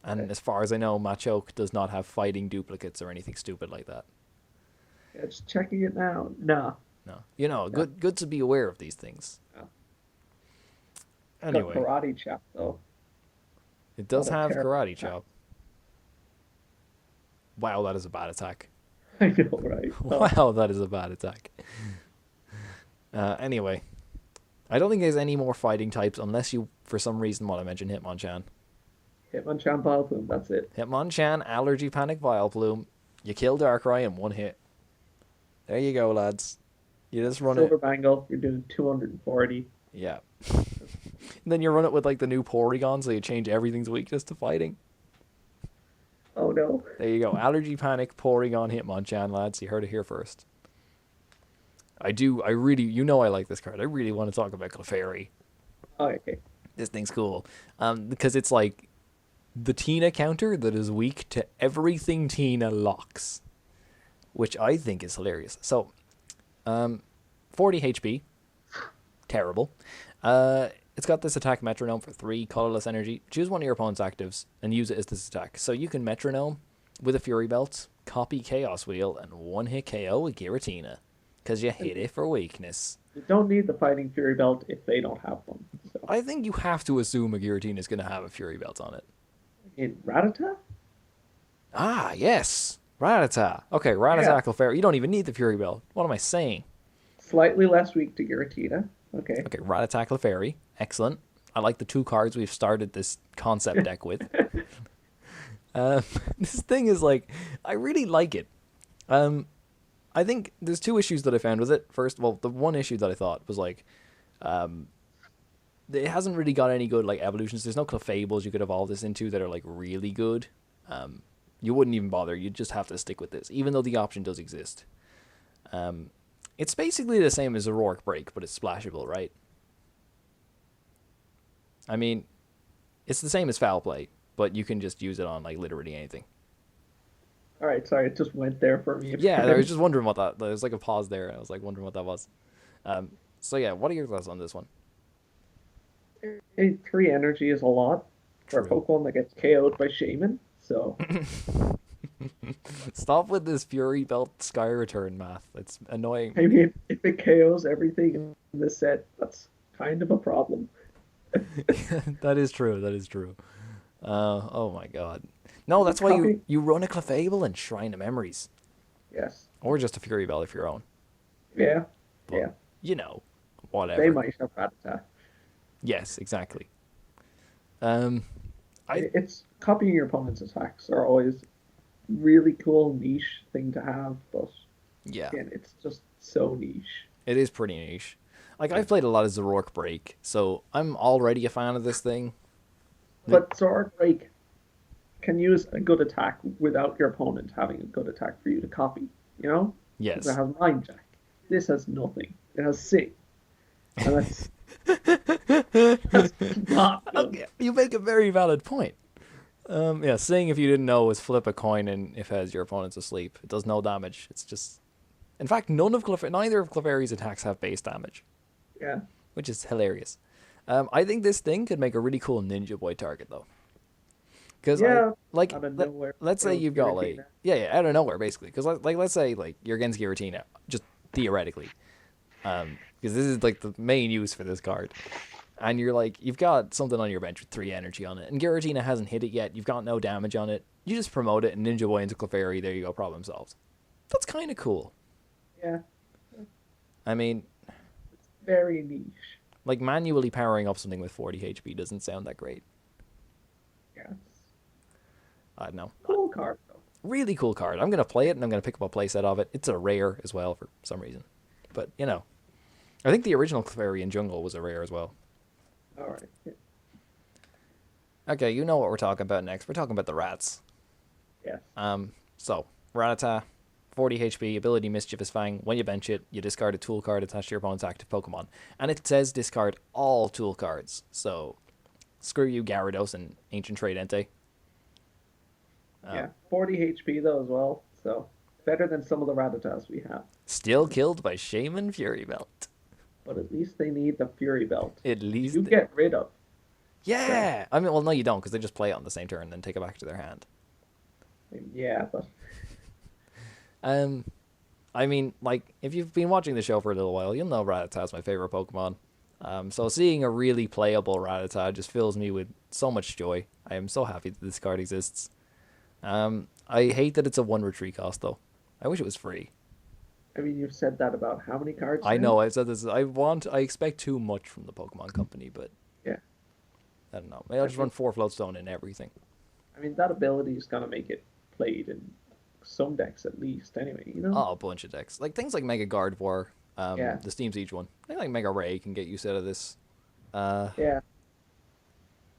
as far as I know, Machoke does not have fighting duplicates or anything stupid like that. Yeah, just checking it now. Nah. No. Good to be aware of these things. Yeah. Anyway. Got Karate Chop, though. It does What a have terrible Karate attack. Chop. Wow, that is a bad attack. I know, right? Wow, that is a bad attack. Anyway. I don't think there's any more fighting types unless you, for some reason, want to mention Hitmonchan. Hitmonchan Vileplume, that's it. Hitmonchan, Allergy Panic Vileplume. You kill Darkrai in 1 hit. There you go, lads. You just run Silver it. Bangle, you're doing 240. Yeah. And then you run it with like the new Porygon, so you change everything's weakness to fighting. Oh no. There you go. Allergy Panic, Porygon, Hitmonchan, lads. You heard it here first. I really, I like this card. I really want to talk about Clefairy. Oh, okay. This thing's cool. Because it's like, the Tina counter that is weak to everything Tina locks, which I think is hilarious. So, 40 HP, terrible. It's got this attack metronome for 3 colorless energy. Choose one of your opponent's actives and use it as this attack. So you can metronome with a Fury Belt, copy Chaos Wheel, and one-hit KO with Giratina, because you hit it for weakness. You don't need the Fighting Fury Belt if they don't have one. So. I think you have to assume a Giratina is going to have a Fury Belt on it. In Rattata? Ah, yes. Rattata. Okay, Rattata, Clefairy. You don't even need the Fury Belt. What am I saying? Slightly less weak to Giratina. Okay. Okay, Rattata, Clefairy. Excellent. I like the 2 cards we've started this concept deck with. This thing is like, I really like it. I think there's 2 issues that I found with it. First of all, the one issue that I thought was like, it hasn't really got any good like evolutions. There's no Clefables you could evolve this into that are like really good. You wouldn't even bother. You'd just have to stick with this, even though the option does exist. It's basically the same as a Rory Break, but it's splashable, right? I mean, it's the same as Foul Play, but you can just use it on like literally anything. All right, sorry, it just went there for me. Yeah, I was just wondering what that. There was like a pause there. I was like wondering what that was. So yeah, what are your thoughts on this one? 3 energy is a lot for a Pokemon that gets KO'd by Shaman. So stop with this Fury Belt Sky Return math. It's annoying. I mean, if it KOs everything in this set, that's kind of a problem. That is true. That is true. Oh my god. No, that's why you run a Clefable and Shrine of Memories. Yes. Or just a Fury Belt if you're own. Yeah. But, yeah. You know, whatever. They might have Rattata. Yes, exactly. It's copying your opponent's attacks are always really cool niche thing to have, but yeah, again, it's just so niche. It is pretty niche. Like I've played a lot of Zoroark Break, so I'm already a fan of this thing. But Zoroark Break can use a good attack without your opponent having a good attack for you to copy. You know? Yes. It has Mind Jack. This has nothing. It has Sing. And that's not good. Okay. You make a very valid point. Yeah, Sing, if you didn't know, is flip a coin and if it has your opponent's asleep. It does no damage. It's just... In fact, neither of Clefairy's attacks have base damage. Yeah. Which is hilarious. I think this thing could make a really cool Ninja Boy target, though. Because, out let's of nowhere, say you've got, like... Yeah, out of nowhere, basically. Because, let's say, like, you're against Giratina, just theoretically. Because this is, like, the main use for this card. And you're like, you've got something on your bench with 3 energy on it, and Giratina hasn't hit it yet, you've got no damage on it, you just promote it and Ninja Boy into Clefairy, there you go, problem solved. That's kind of cool. Yeah. I mean... It's very niche. Like, manually powering up something with 40 HP doesn't sound that great. Yeah. I don't know. Cool card, though. Really cool card. I'm going to play it, and I'm going to pick up a playset of it. It's a rare as well, for some reason. But, you know. I think the original Clefairy in Jungle was a rare as well. Alright. Yeah. Okay, you know what we're talking about next. We're talking about the rats. Yes. So, Rattata, 40 HP, ability Mischievous Fang. When you bench it, you discard a tool card attached to your opponent's active Pokemon. And it says discard all tool cards. So, screw you, Gyarados and Ancient Tridente. Yeah, 40 HP though as well. So, better than some of the Rattatas we have. Still killed by Shaman Fury Belt. But at least they need the Fury Belt. At least you get rid of. Yeah! I mean, well, no, you don't, because they just play it on the same turn and then take it back to their hand. Yeah, but... I mean, like, if you've been watching the show for a little while, you'll know Rattata's my favorite Pokemon. So seeing a really playable Rattata just fills me with so much joy. I am so happy that this card exists. I hate that it's a 1 retreat cost, though. I wish it was free. I mean, you've said that about how many cards? I know, I've said this. I expect too much from the Pokemon Company, but... Yeah. I don't know. Maybe I'll just run 4 Floatstone in everything. I mean, that ability is going to make it played in some decks at least, anyway, you know? Oh, a bunch of decks. Like, things like Mega Gardevoir, the Steam Siege one. I think like Mega Ray can get use out of this. Yeah.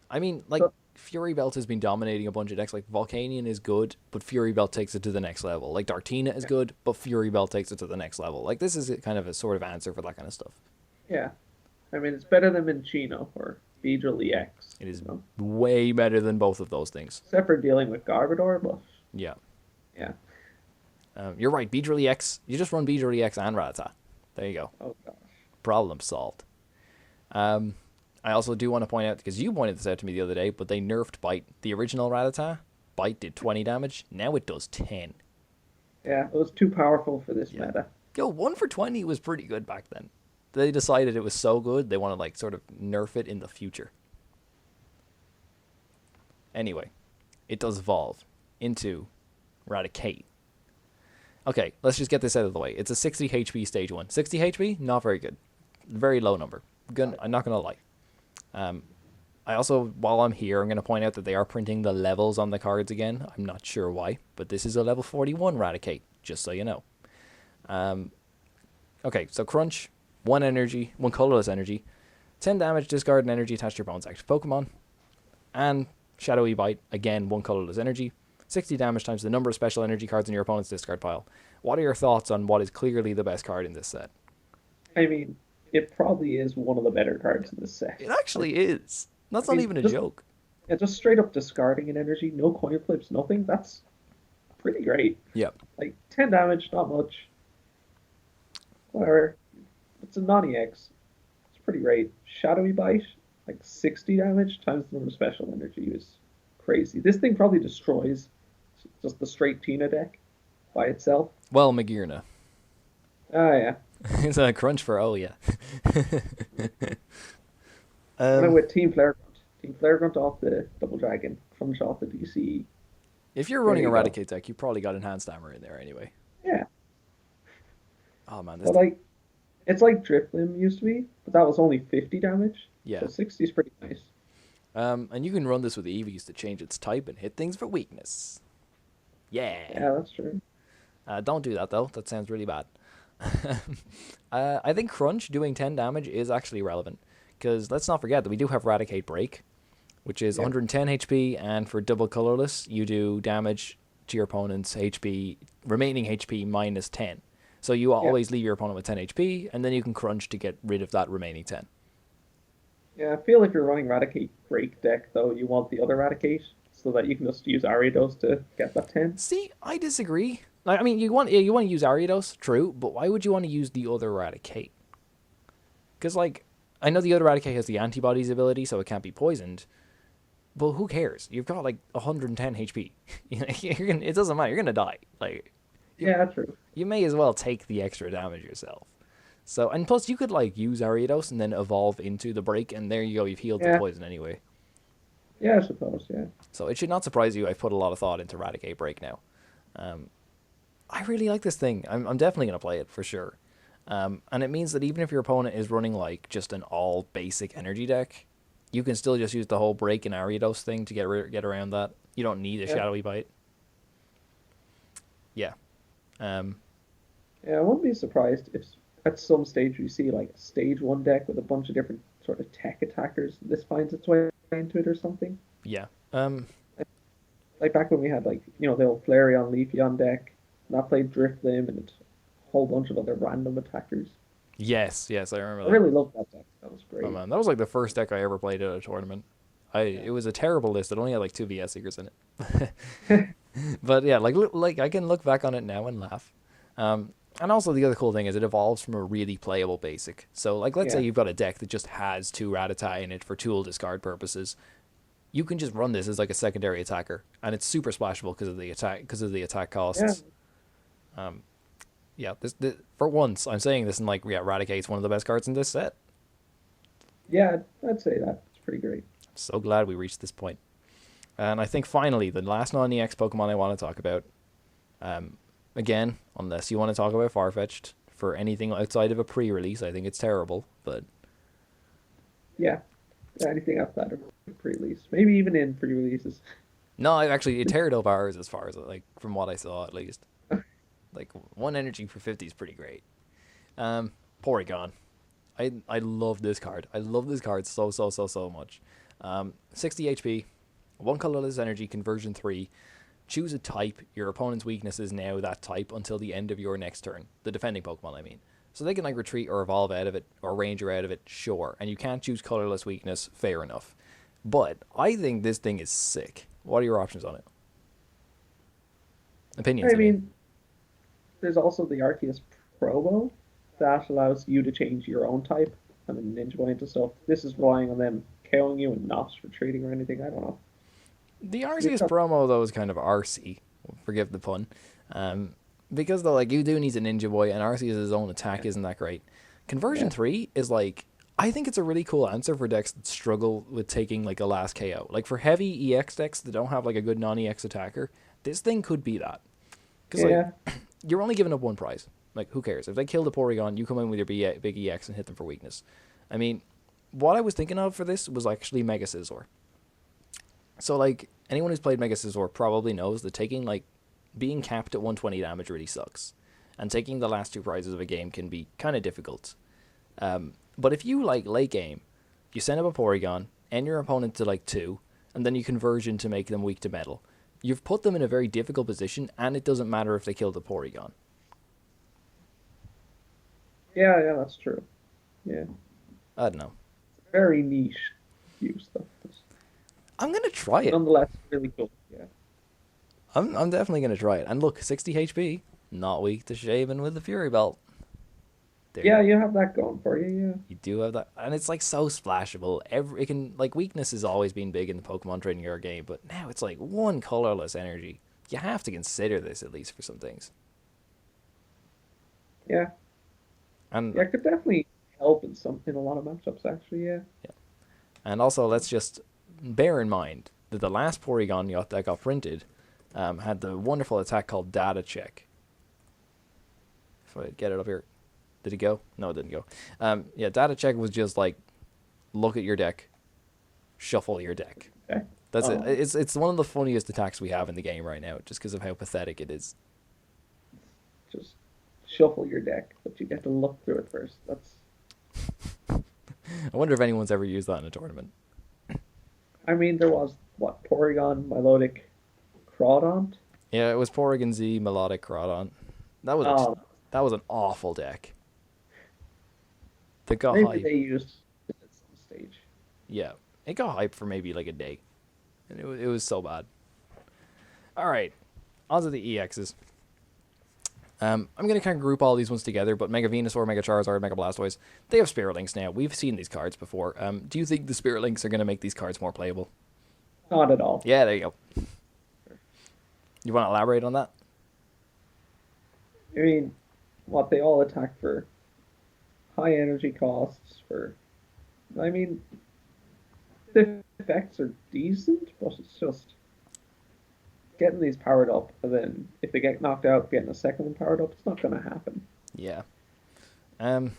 I mean, like, Fury Belt has been dominating a bunch of decks. Like, Volcanion is good, but Fury Belt takes it to the next level. Like, Dartina is good, but Fury Belt takes it to the next level. Like, this is kind of a sort of answer for that kind of stuff. Yeah. I mean, it's better than Minccino or Beedrill EX. It is You know? way better than both of those things. Except for dealing with Garbodor, but Yeah. yeah. You're right, Beedrill EX. You just run Beedrill EX and Rattata. There you go. Oh gosh. Problem solved. I also do want to point out, because you pointed this out to me the other day, but they nerfed Bite. The original Rattata, Bite did 20 damage. Now it does 10. Yeah, it was too powerful for this Yeah. meta. Yo, 1 for 20 was pretty good back then. They decided it was so good, they want to, like, sort of nerf it in the future. Anyway, it does evolve into Raticate. Okay, let's just get this out of the way. It's a 60 HP stage 1. 60 HP? Not very good. Very low number. I'm not going to lie. I also, while I'm here, I'm going to point out that they are printing the levels on the cards again. I'm not sure why, but this is a level 41 Raticate, just so you know. Okay, so Crunch, 1 energy, 1 colorless energy, 10 damage, discard an energy attached to your opponent's active Pokemon, and Shadowy Bite, again, 1 colorless energy, 60 damage times the number of special energy cards in your opponent's discard pile. What are your thoughts on what is clearly the best card in this set? I mean, it probably is one of the better cards in this set. It actually is. That's not even a joke. Yeah, just straight up discarding an energy, no coin flips, nothing. That's pretty great. Yep. Like 10 damage, not much. Whatever. It's a non-EX. It's pretty great. Shadowy Bite, like 60 damage times the number of special energy is crazy. This thing probably destroys just the straight Tina deck by itself. Well, Magirna. Ah, yeah. It's a Crunch for, oh, yeah. And then with Team Flare Grunt. Team Flare Grunt off the Double Dragon. Crunch off the DC. If you're running a Raticate deck, you probably got Enhanced Hammer in there anyway. Yeah. Oh, man. But like, it's like Drifblim used to be, but that was only 50 damage. Yeah. So 60 is pretty nice. And you can run this with Eevees to change its type and hit things for weakness. Yeah. Yeah, that's true. Don't do that, though. That sounds really bad. I think Crunch doing 10 damage is actually relevant. Because let's not forget that we do have Raticate Break, which is 110 HP, and for double colorless, you do damage to your opponent's HP, remaining HP minus 10. So you always leave your opponent with 10 HP, and then you can Crunch to get rid of that remaining 10. Yeah, I feel if you're running Raticate Break deck, though, you want the other Raticate, so that you can just use Ariados to get that 10. See, I disagree. I mean, you want to use Ariados, true, but why would you want to use the other Raticate? Because, like, I know the other Raticate has the antibodies ability, so it can't be poisoned. But who cares? You've got like 110 HP. It doesn't matter. You're gonna die. Like, yeah, true. You may as well take the extra damage yourself. So, and plus, you could like use Ariados and then evolve into the break, and there you go. You've healed the poison anyway. Yeah, I suppose. Yeah. So it should not surprise you. I've put a lot of thought into Raticate Break now. I really like this thing. I'm definitely gonna play it for sure. And it means that even if your opponent is running like just an all basic energy deck, you can still just use the whole Break and Ariados thing to get around that. You don't need a Shadowy Bite. Yeah. Yeah, I wouldn't be surprised if at some stage we see like a stage 1 deck with a bunch of different sort of tech attackers. This finds its way into it or something. Yeah. Like back when we had like, the old Flareon, Leafeon deck, and I played Drifblim and a whole bunch of other random attackers. Yes, I remember that. I really loved that deck. That was great. Oh man, that was like the first deck I ever played at a tournament. It was a terrible list. It only had like 2 VS Seekers in it. But yeah, like I can look back on it now and laugh. And also the other cool thing is it evolves from a really playable basic. So like let's say you've got a deck that just has 2 Rattata in it for tool discard purposes. You can just run this as like a secondary attacker, and it's super splashable because of the attack costs. Yeah. For once, I'm saying this, and like, Raticate's one of the best cards in this set. Yeah, I'd say that. It's pretty great. I'm so glad we reached this point. And I think finally, the last non-EX Pokemon I want to talk about, again, unless you want to talk about Farfetch'd, for anything outside of a pre-release, I think it's terrible, but... Yeah, anything outside of a pre-release. Maybe even in pre-releases. No, actually, it teared up ours as far as, like, from what I saw, at least. Like, 1 energy for 50 is pretty great. Porygon. I love this card. I love this card so much. 60 HP, 1 colorless energy, conversion 3. Choose a type. Your opponent's weakness is now that type until the end of your next turn. The defending Pokemon, I mean. So they can like retreat or evolve out of it or ranger out of it, sure. And you can't choose colorless weakness, fair enough. But I think this thing is sick. What are your options on it? Opinions, I I mean. mean, there's also the Arceus Promo that allows you to change your own type and then Ninja Boy into stuff. This is relying on them KOing you and not retreating or anything. I don't know. The They've Arceus got, promo, though, is kind of artsy. Forgive the pun. Because, though, like, you do need a Ninja Boy, and Arceus' own attack isn't that great. Conversion 3 is, like, I think it's a really cool answer for decks that struggle with taking, like, a last KO. Like, for heavy EX decks that don't have, like, a good non-EX attacker, this thing could be that. Because, like, you're only giving up one prize. Like, who cares? If they kill the Porygon, you come in with your big EX and hit them for weakness. I mean, what I was thinking of for this was actually Mega Scizor. So, like, anyone who's played Mega Scizor probably knows that taking, like, being capped at 120 damage really sucks. And taking the last two prizes of a game can be kind of difficult. But if you, like, late game, you send up a Porygon, end your opponent to, like, 2, and then you conversion to make them weak to metal, you've put them in a very difficult position, and it doesn't matter if they kill the Porygon. yeah, that's true. Yeah. I don't know. Very niche use, though. I'm going to try it. Nonetheless, really cool. Yeah. I'm definitely going to try it. And look, 60 HP, not weak to Shaven with the Fury Belt. There Yeah, you have that going for you, yeah. You do have that. And it's like so splashable. It can, like, weakness has always been big in the Pokemon trading card game, but now it's like one colorless energy. You have to consider this at least for some things. Yeah. And Yeah, it could definitely help in a lot of matchups, actually, yeah. And also, let's just bear in mind that the last Porygon that got printed had the wonderful attack called Data Check. If I get it up here. Did it go? No, it didn't go. Yeah, Data Check was just like, look at your deck, shuffle your deck. Okay. That's it. It's one of the funniest attacks we have in the game right now, just because of how pathetic it is. Just shuffle your deck, but you get to look through it first. That's... I wonder if anyone's ever used that in a tournament. I mean, there was, what, Porygon, Milotic, Crawdont? Yeah, it was Porygon Z, Melodic, Crawdont. That was an awful deck. That got Maybe hype. they used it at some stage. Yeah, it got hype for maybe like a day, and it was so bad. All right, on to the EXs. I'm going to kind of group all these ones together, but Mega Venusaur, Mega Charizard, Mega Blastoise, they have Spirit Links now. We've seen these cards before. Do you think the Spirit Links are going to make these cards more playable? Not at all. Yeah, there you go. You want to elaborate on that? I mean, what, they all attack for high energy costs for... I mean, the effects are decent, but it's just... getting these powered up, and then if they get knocked out, getting a second one powered up, it's not going to happen. Yeah. Man,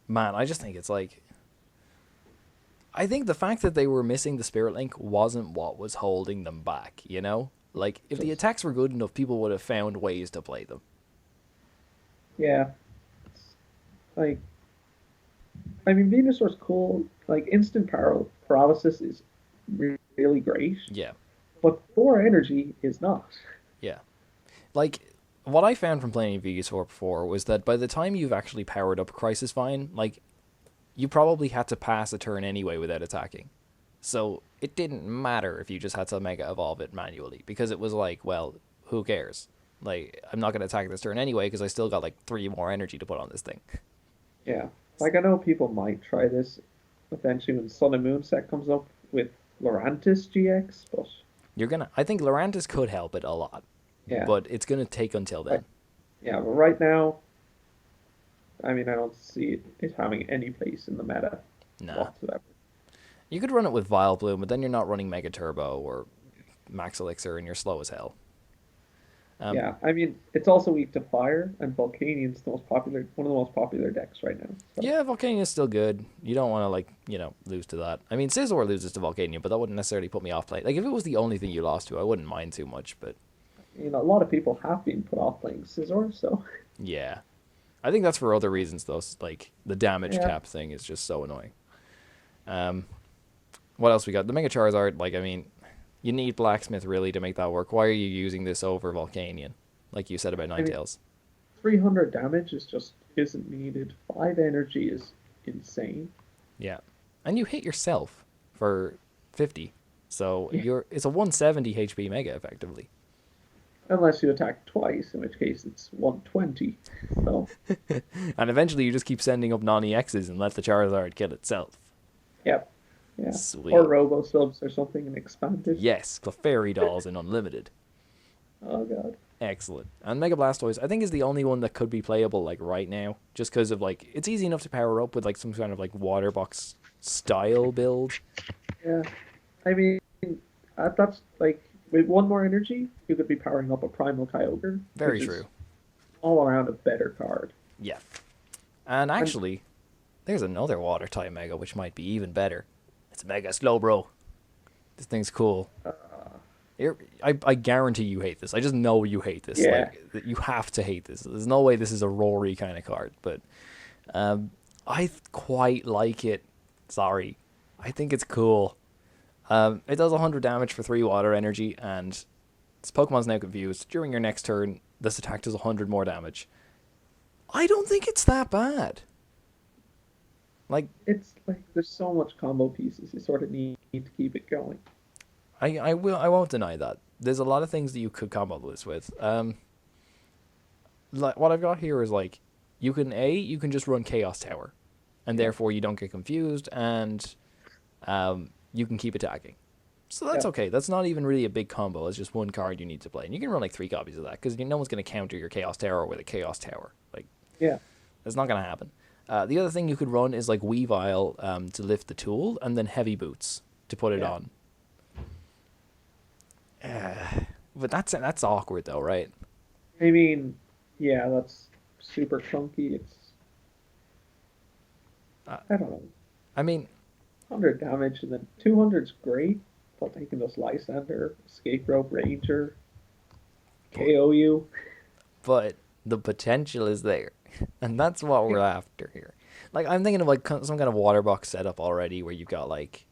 I just think it's like... I think the fact that they were missing the Spirit Link wasn't what was holding them back, you know? Like, if the attacks were good enough, people would have found ways to play them. Yeah. It's like... I mean, Venusaur's cool. Like, instant paralysis is really great. Yeah. But 4 energy is not. Yeah. Like, what I found from playing Venusaur before was that by the time you've actually powered up Crisis Vine, like, you probably had to pass a turn anyway without attacking. So it didn't matter if you just had to Mega Evolve it manually, because it was like, well, who cares? Like, I'm not going to attack this turn anyway because I still got, like, 3 more energy to put on this thing. Yeah. Like, I know people might try this eventually when Sun and Moon set comes up with Lurantis GX, but... I think Lurantis could help it a lot. Yeah. But it's going to take until then. Yeah, but right now, I mean, I don't see it having any place in the meta whatsoever. You could run it with Vileplume, but then you're not running Mega Turbo or Max Elixir, and you're slow as hell. Yeah, I mean, it's also weak to Fire, and Volcanian's one of the most popular decks right now. So. Yeah, Volcanian's still good. You don't want to, like, lose to that. I mean, Scizor loses to Volcanion, but that wouldn't necessarily put me off play. Like, if it was the only thing you lost to, I wouldn't mind too much, but... You know, a lot of people have been put off playing Scizor, so... Yeah. I think that's for other reasons, though. Like, the damage cap thing is just so annoying. What else we got? The Mega Charizard, like, I mean... You need Blacksmith, really, to make that work. Why are you using this over Volcanion? Like you said about Ninetales. 300 damage is just isn't needed. 5 energy is insane. Yeah. And you hit yourself for 50. So Yeah. it's a 170 HP Mega, effectively. Unless you attack twice, in which case it's 120. So, And eventually you just keep sending up non-EXs and let the Charizard kill itself. yep. Yeah. Sweet. Or Robo Subs or something and expand it. Yes, Clefairy dolls in Unlimited. Oh, God. Excellent. And Mega Blastoise, I think, is the only one that could be playable, like, right now. Just because of, like, it's easy enough to power up with, like, some kind of, like, water box style build. Yeah. I mean, that's, like, with 1 more energy, you could be powering up a Primal Kyogre. Very which true. Is all around a better card. Yeah. And actually, there's another water type Mega, which might be even better. It's Mega Slowbro. This thing's cool. I guarantee you hate this. I just know you hate this. Yeah. Like, you have to hate this. There's no way this is a Rory kind of card. But I quite like it. Sorry. I think it's cool. It does 100 damage for 3 water energy, and this Pokemon's now confused. During your next turn, this attack does 100 more damage. I don't think it's that bad. Like, It's like there's so much combo pieces. You sort of need to keep it going. I won't deny that. There's a lot of things that you could combo this with. Like what I've got here is like you can just run Chaos Tower, and therefore you don't get confused, and you can keep attacking. So that's okay. That's not even really a big combo. It's just one card you need to play, and you can run like 3 copies of that because no one's going to counter your Chaos Tower with a Chaos Tower. Like, Yeah. that's not going to happen. The other thing you could run is like Weavile to lift the tool, and then Heavy Boots to put it on. But that's awkward though, right? I mean, yeah, that's super chunky. It's I don't know. I mean, 100 damage and then 200's great, but taking this Lysander, Escape Rope Ranger, KO you. but the potential is there, and that's what we're after here. Like, I'm thinking of like some kind of water box setup already, where you've got like,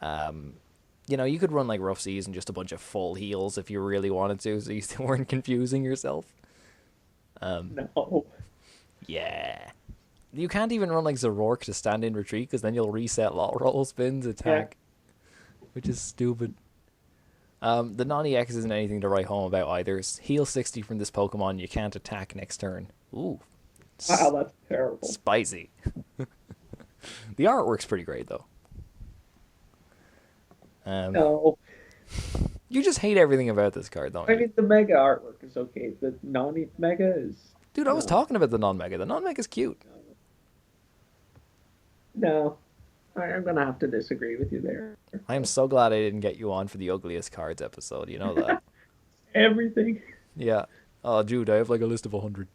you could run like Rough Seas and just a bunch of full heals if you really wanted to, so you still weren't confusing yourself. No. Yeah. You can't even run like Zoroark to stand in retreat, because then you'll reset roll spins attack, which is stupid. The non-EX isn't anything to write home about either. It's heal 60 from this Pokemon, you can't attack next turn. Ooh. Wow, that's terrible. Spicy. The artwork's pretty great, though. No. You just hate everything about this card, don't you? I mean, the Mega artwork is okay. The non-Mega is... Dude, I was talking about the non-Mega. The non-Mega's cute. No. I'm going to have to disagree with you there. I am so glad I didn't get you on for the ugliest cards episode. You know that. Everything. Yeah. Oh, dude, I have like a list of 100.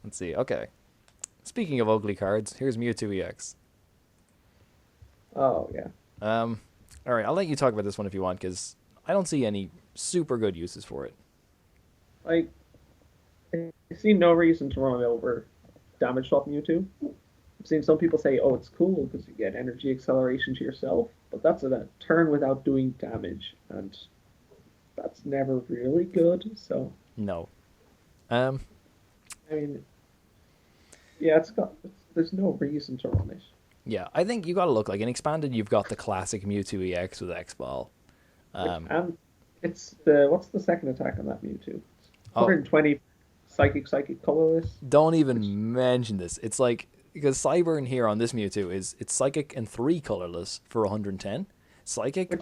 Let's see. Okay. Speaking of ugly cards, here's Mewtwo EX. Oh, yeah. All right, I'll let you talk about this one if you want, because I don't see any super good uses for it. Like, I see no reason to run over Damage Swap Mewtwo. I've seen some people say, oh, it's cool because you get energy acceleration to yourself, but that's a turn without doing damage, and that's never really good, so... No. I mean, yeah, there's no reason to run it. Yeah, I think you got to look like in expanded. You've got the classic Mewtwo EX with X Ball, and it's what's the second attack on that Mewtwo? 120 psychic colorless. Don't even mention this. It's like, because Cyburn here on this Mewtwo it's psychic and 3 colorless for 110. Psychic,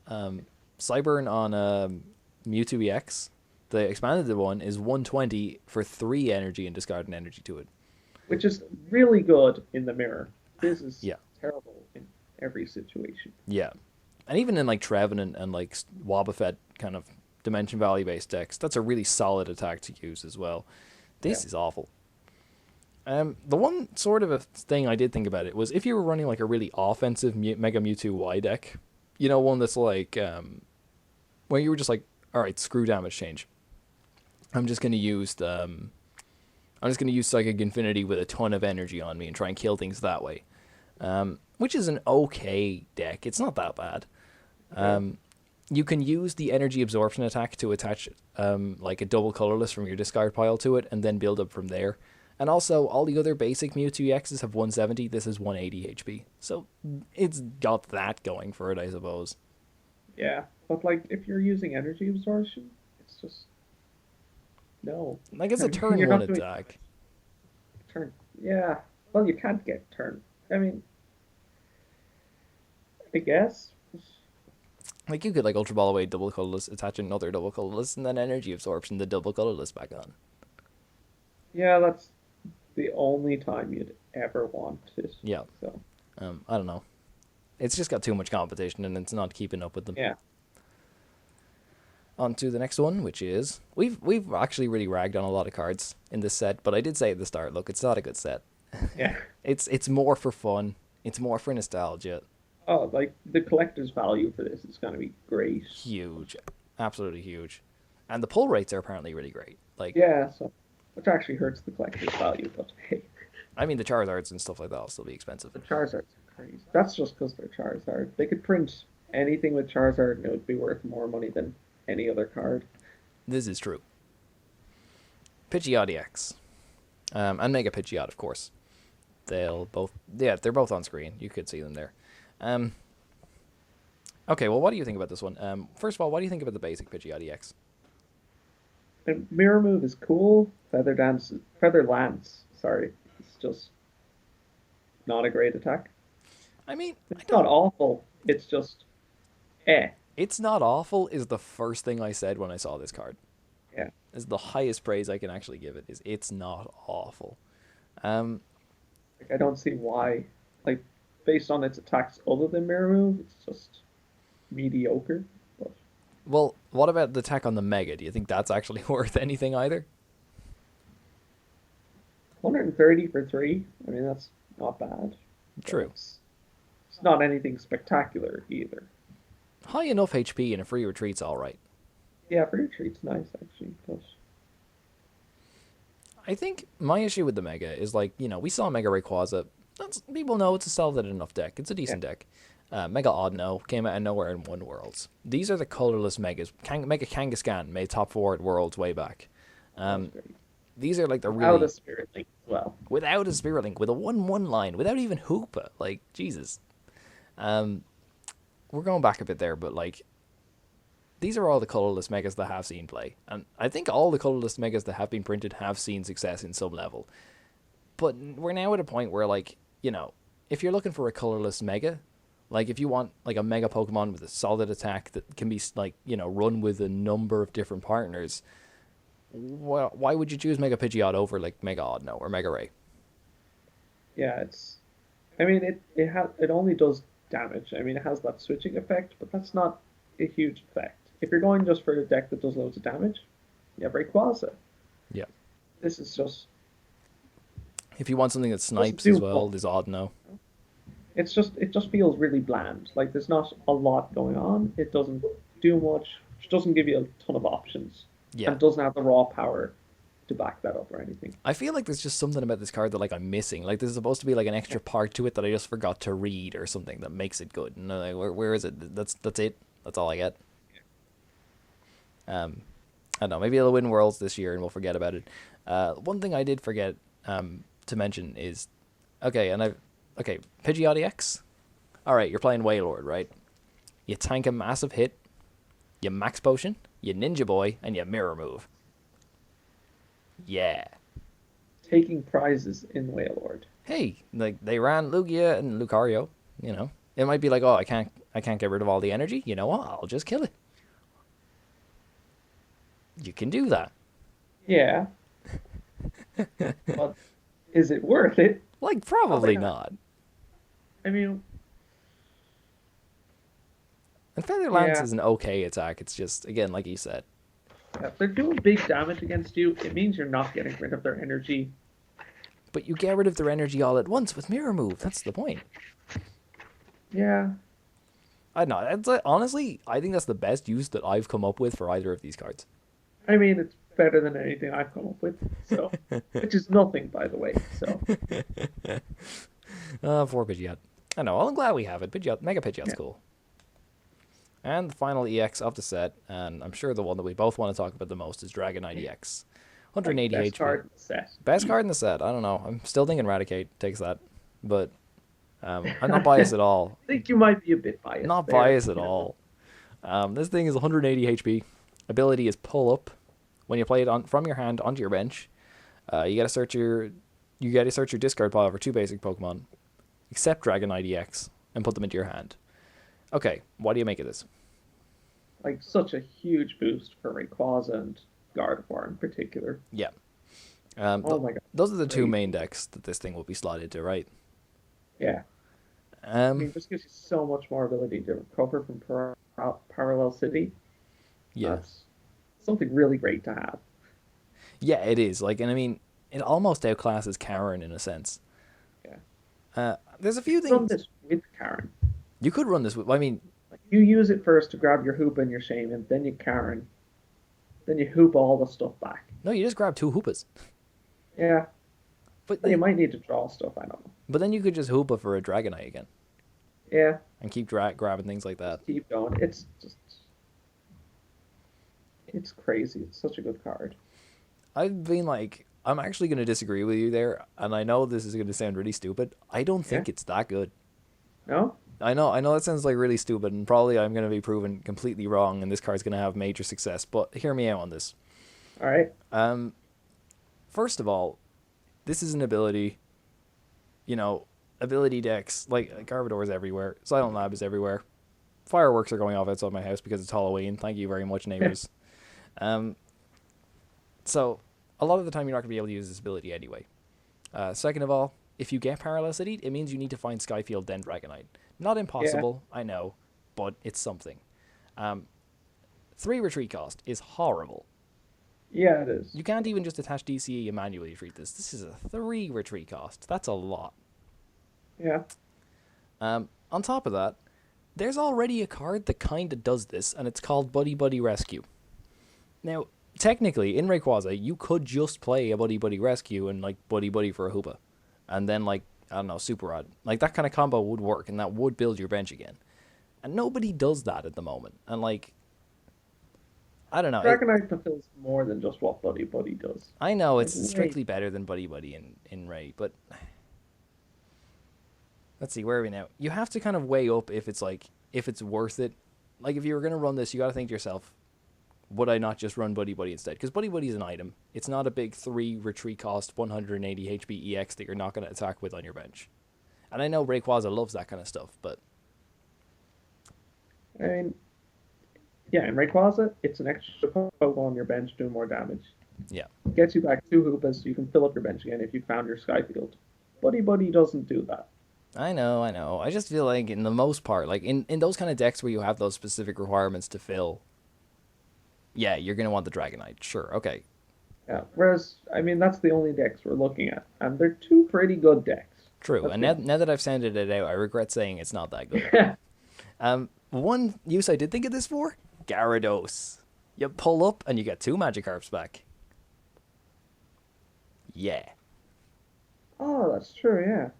Cyburn on Mewtwo EX, the expanded one, is 120 for 3 energy and discard an energy to it, which is really good in the mirror. This is terrible in every situation. Yeah. And even in like Trevenant and like Wobbuffet kind of Dimension Valley based decks, that's a really solid attack to use as well. This is awful. The one sort of a thing I did think about it was if you were running like a really offensive Mega Mewtwo Y deck, one that's like, where you were just like, all right, screw damage change. I'm just going to use Psychic Infinity with a ton of energy on me and try and kill things that way. Which is an okay deck. It's not that bad. you can use the energy absorption attack to attach like a double colorless from your discard pile to it and then build up from there. And also, all the other basic Mewtwo EXs have 170. This is 180 HP. So it's got that going for it, I suppose. Yeah, but like if you're using energy absorption, it's just no. Like it's a turn You're one not doing attack. turn. Yeah, well, you can't get turn. I mean, I guess. Like you could like Ultra Ball away double colorless, attach another double colorless, and then energy absorption the double colorless back on. Yeah, that's the only time you'd ever want it. Yeah. So. I don't know. It's just got too much competition and it's not keeping up with them. Yeah. On to the next one, which is we've actually really ragged on a lot of cards in this set, but I did say at the start, look, it's not a good set. Yeah. It's more for fun. It's more for nostalgia. Oh, like the collector's value for this is going to be great. Huge, absolutely huge, and the pull rates are apparently really great. Like yeah, so which actually hurts the collector's value, but hey. I mean, the Charizards and stuff like that will still be expensive. The Charizards are crazy. That's just because they're Charizard. They could print anything with Charizard and it would be worth more money than any other card. This is true. Pidgeot EX, and Mega Pidgeot, of course. They're both on screen. You could see them there. Okay, well, what do you think about this one? First of all, what do you think about the basic Pidgeot EX? The mirror move is cool. Feather Lance, sorry. It's just not a great attack. I mean, it's not awful. It's just It's not awful is the first thing I said when I saw this card. Yeah. Is the highest praise I can actually give it, is it's not awful. I don't see why. Like, based on its attacks other than mirror move, it's just mediocre. But... Well, what about the attack on the Mega? Do you think that's actually worth anything either? 130 for 3. I mean, that's not bad. True. It's not anything spectacular either. High enough HP and a free retreat's alright. Yeah, free retreat's nice, actually. But... I think my issue with the Mega is, like, you know, we saw Mega Rayquaza. People know it's a solid enough deck. It's a decent deck. Mega Oddno came out of nowhere and won Worlds. These are the colorless Megas. Mega Kangaskhan made top 4 at Worlds way back. These are like the really... Without a Spirit Link as well. Without a Spirit Link, with a 1/1 line, without even Hoopa. Like, Jesus. We're going back a bit there, but, like, these are all the colorless Megas that have seen play. And I think all the colorless Megas that have been printed have seen success in some level. But we're now at a point where, like, you know, if you're looking for a colorless Mega, like, if you want, like, a Mega Pokemon with a solid attack that can be, like, you know, run with a number of different partners, well, why would you choose Mega Pidgeot over, like, Mega Oddno or Mega Ray? Yeah, it's... I mean, it only does damage. I mean, it has that switching effect, but that's not a huge effect. If you're going just for a deck that does loads of damage, you have Rayquaza. Yeah. This is just... If you want something that snipes as well, there's Oddno. It just feels really bland. Like, there's not a lot going on. It doesn't do much. It doesn't give you a ton of options. Yeah. And doesn't have the raw power to back that up or anything. I feel like there's just something about this card that, like, I'm missing. Like, there's supposed to be, like, an extra part to it that I just forgot to read or something that makes it good. And I'm like, where is it? That's it. That's all I get. I don't know. Maybe it'll win Worlds this year and we'll forget about it. One thing I did forget to mention is, Pidgeot EX. All right, you're playing Wailord, right? You tank a massive hit, you Max Potion, you Ninja Boy, and you Mirror Move. Yeah. Taking prizes in Wailord. Hey, like, they ran Lugia and Lucario, you know. It might be like, oh, I can't get rid of all the energy. You know what? I'll just kill it. You can do that. Yeah. But is it worth it? Like, probably not. I mean... And Feather Lance is an okay attack. It's just, again, like you said. Yeah, if they're doing big damage against you, it means you're not getting rid of their energy. But you get rid of their energy all at once with Mirror Move. That's the point. Yeah. I don't know. Honestly, I think that's the best use that I've come up with for either of these cards. I mean, it's better than anything I've come up with, so which is nothing, by the way. So. For Pidgeot. I know. Well, I'm glad we have it. Mega Pidgeot's cool. And the final EX of the set, and I'm sure the one that we both want to talk about the most, is Dragonite EX. 180 best HP. card in the set. Best card in the set. I don't know. I'm still thinking Raticate takes that. But I'm not biased at all. I think you might be a bit biased. Not there, biased at all. This thing is 180 HP. Ability is pull up. When you play it from your hand onto your bench, you gotta search your discard pile for 2 basic Pokemon, except Dragonite EX, and put them into your hand. Okay, what do you make of this? Like, such a huge boost for Rayquaza and Gardevoir in particular. Yeah. Oh my god. Those are the 2 main decks that this thing will be slotted to, right? Yeah. I mean, this gives you so much more ability to recover from Parallel City. Yeah. That's something really great to have. Yeah, it is. Like, and I mean, it almost outclasses Karen in a sense. Yeah. There's a few things. Run this with Karen. You could run this with. I mean, you use it first to grab your Hoopa and your Shaman, then you Karen, then you Hoopa all the stuff back. No, you just grab 2 Hoopas. Yeah. But you might need to draw stuff. I don't know. But then you could just Hoopa for a Dragonite again. Yeah. And keep grabbing things like that. Just keep going. It's crazy. It's such a good card. I've been like, I'm actually going to disagree with you there, and I know this is going to sound really stupid. I don't think it's that good. No? I know that sounds like really stupid, and probably I'm going to be proven completely wrong, and this card's going to have major success, but hear me out on this. All right. First of all, this is an ability, ability decks, like Garbodor is everywhere, Silent Lab is everywhere, fireworks are going off outside my house because it's Halloween, thank you very much, neighbors. So, a lot of the time you're not going to be able to use this ability anyway. Second of all, if you get Parallel City, it means you need to find Skyfield, then Dragonite. Not impossible, I know, but it's something. 3 retreat cost is horrible. Yeah, it is. You can't even just attach DCE and manually treat this. This is a 3 retreat cost. That's a lot. Yeah. On top of that, there's already a card that kind of does this, and it's called Buddy Buddy Rescue. Now, technically, in Rayquaza, you could just play a Buddy Buddy Rescue and, like, Buddy Buddy for a Hoopa. And then, like, I don't know, Super Rod. Like, that kind of combo would work, and that would build your bench again. And nobody does that at the moment. And, like, I don't know. Dragonite fulfills more than just what Buddy Buddy does. I know, it's strictly better than Buddy Buddy in Ray, but... Let's see, where are we now? You have to kind of weigh up if it's worth it. Like, if you were going to run this, you got to think to yourself, would I not just run Buddy Buddy instead? Because Buddy Buddy is an item. It's not a big 3 retreat cost, 180 HP EX that you're not going to attack with on your bench. And I know Rayquaza loves that kind of stuff, but... I mean, yeah, in Rayquaza, it's an extra Pokemon on your bench doing more damage. Yeah. It gets you back 2 Hoopas, so you can fill up your bench again if you found your Skyfield. Buddy Buddy doesn't do that. I know. I just feel like, in the most part, like, in those kind of decks where you have those specific requirements to fill, yeah, you're going to want the Dragonite. Sure, okay. Yeah, whereas, I mean, that's the only decks we're looking at. And they're 2 pretty good decks. True, That's and now that I've sounded it out, I regret saying it's not that good. One use I did think of this for, Gyarados. You pull up and you get 2 Magikarps back. Yeah. Oh, that's true, yeah.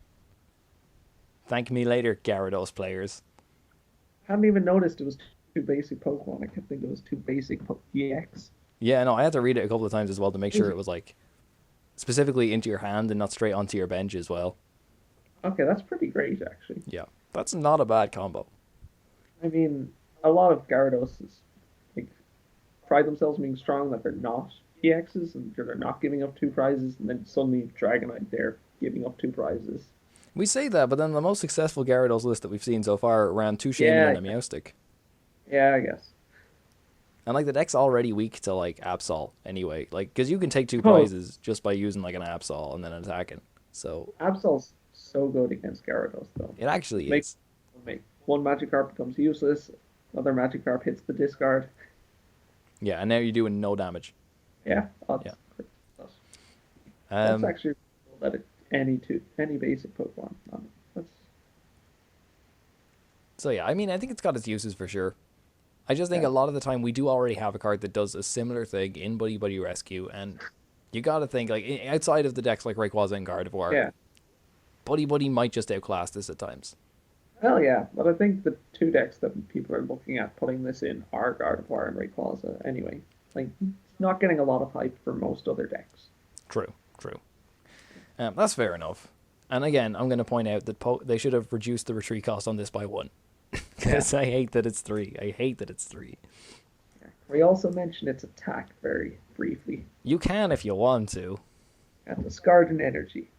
Thank me later, Gyarados players. Hadn't even noticed it was 2 basic Pokemon. I kept thinking it was 2 basic EX. Yeah, no, I had to read it a couple of times as well to make sure it was, like, specifically into your hand and not straight onto your bench as well. Okay, that's pretty great, actually. Yeah, that's not a bad combo. I mean, a lot of Gyaradoses like, pride themselves on being strong, that they're not EXs, and they're not giving up 2 prizes, and then suddenly Dragonite, they're giving up 2 prizes. We say that, but then the most successful Gyarados list that we've seen so far ran 2 Shaman and a Meowstic. Yeah, I guess. And, like, the deck's already weak to, like, Absol anyway. Like, because you can take 2 prizes just by using, like, an Absol and then attacking. So Absol's so good against Gyarados, though. it actually is. One Magikarp becomes useless, another Magikarp hits the discard. Yeah, and now you're doing no damage. Yeah, that's actually cool that any basic Pokemon. So yeah, I mean, I think it's got its uses for sure. I just think a lot of the time we do already have a card that does a similar thing in Buddy Buddy Rescue, and you got to think, like, outside of the decks like Rayquaza and Gardevoir, Buddy Buddy might just outclass this at times. Well, yeah, but I think the two decks that people are looking at putting this in are Gardevoir and Rayquaza anyway. Like, it's not getting a lot of hype for most other decks. True, true. That's fair enough. And again, I'm going to point out that they should have reduced the retreat cost on this by 1. Because I hate that it's 3. I hate that it's 3. We also mentioned its attack very briefly. You can if you want to. And discard an energy.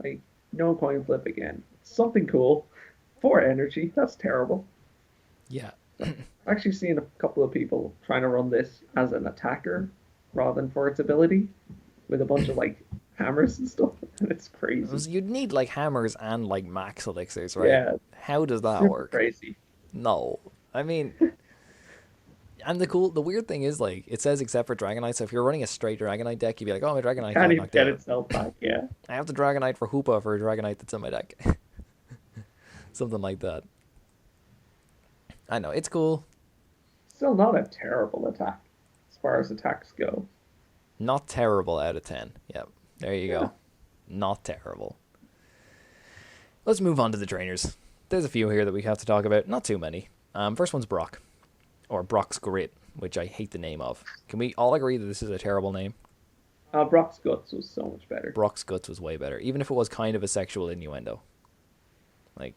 Like, no coin flip again. Something cool. 4 energy. That's terrible. Yeah. I've actually seen a couple of people trying to run this as an attacker rather than for its ability, with a bunch of like hammers and stuff. And it's crazy. You'd need like hammers and like max elixirs, right? Yeah. How does that Super work? crazy. No. I mean, and the weird thing is, like, it says except for Dragonite, so if you're running a straight Dragonite deck, you'd be like, oh, my Dragonite Can't even knocked get out. itself back, yeah. I have the Dragonite for Hoopa for a Dragonite that's in my deck. Something like that. I know, it's cool. Still not a terrible attack, as far as attacks go. Not terrible out of 10. Yep, there you go. Not terrible. Let's move on to the trainers. There's a few here that we have to talk about. Not too many. First one's Brock. Or Brock's Grit, which I hate the name of. Can we all agree that this is a terrible name? Brock's Guts was so much better. Brock's Guts was way better, even if it was kind of a sexual innuendo. Like,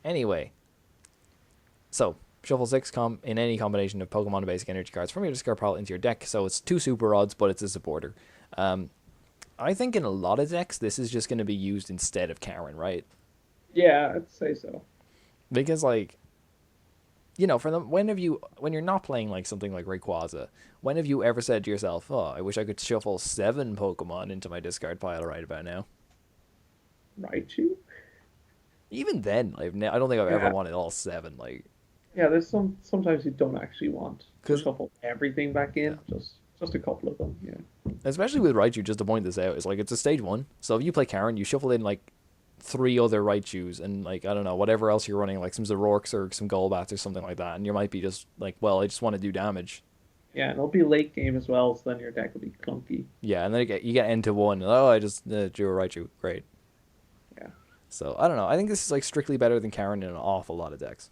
anyway. So, shuffle 6 in any combination of Pokemon and basic energy cards from your discard pile into your deck. So it's 2 super odds, but it's a supporter. I think in a lot of decks, this is just going to be used instead of Karen, right? Yeah, I'd say so. Because, like, you know, when you're not playing like something like Rayquaza, when have you ever said to yourself, "Oh, I wish I could shuffle 7 Pokemon into my discard pile right about now"? Raichu? Even then, I don't think I've ever wanted all 7. Like, yeah, there's sometimes you don't actually want to shuffle everything back in, just a couple of them. Yeah. Especially with Raichu, just to point this out, is like it's a stage 1. So if you play Karen, you shuffle in like 3 other Raichus and like I don't know whatever else you're running, like some Zoroarks or some Golbats or something like that, and you might be just like, well, I just want to do damage. Yeah, and it'll be late game as well, so then your deck will be clunky. Yeah, and then you get into 1. Oh, I just drew a Raichu. Great. Yeah. So I don't know. I think this is like strictly better than Karen in an awful lot of decks.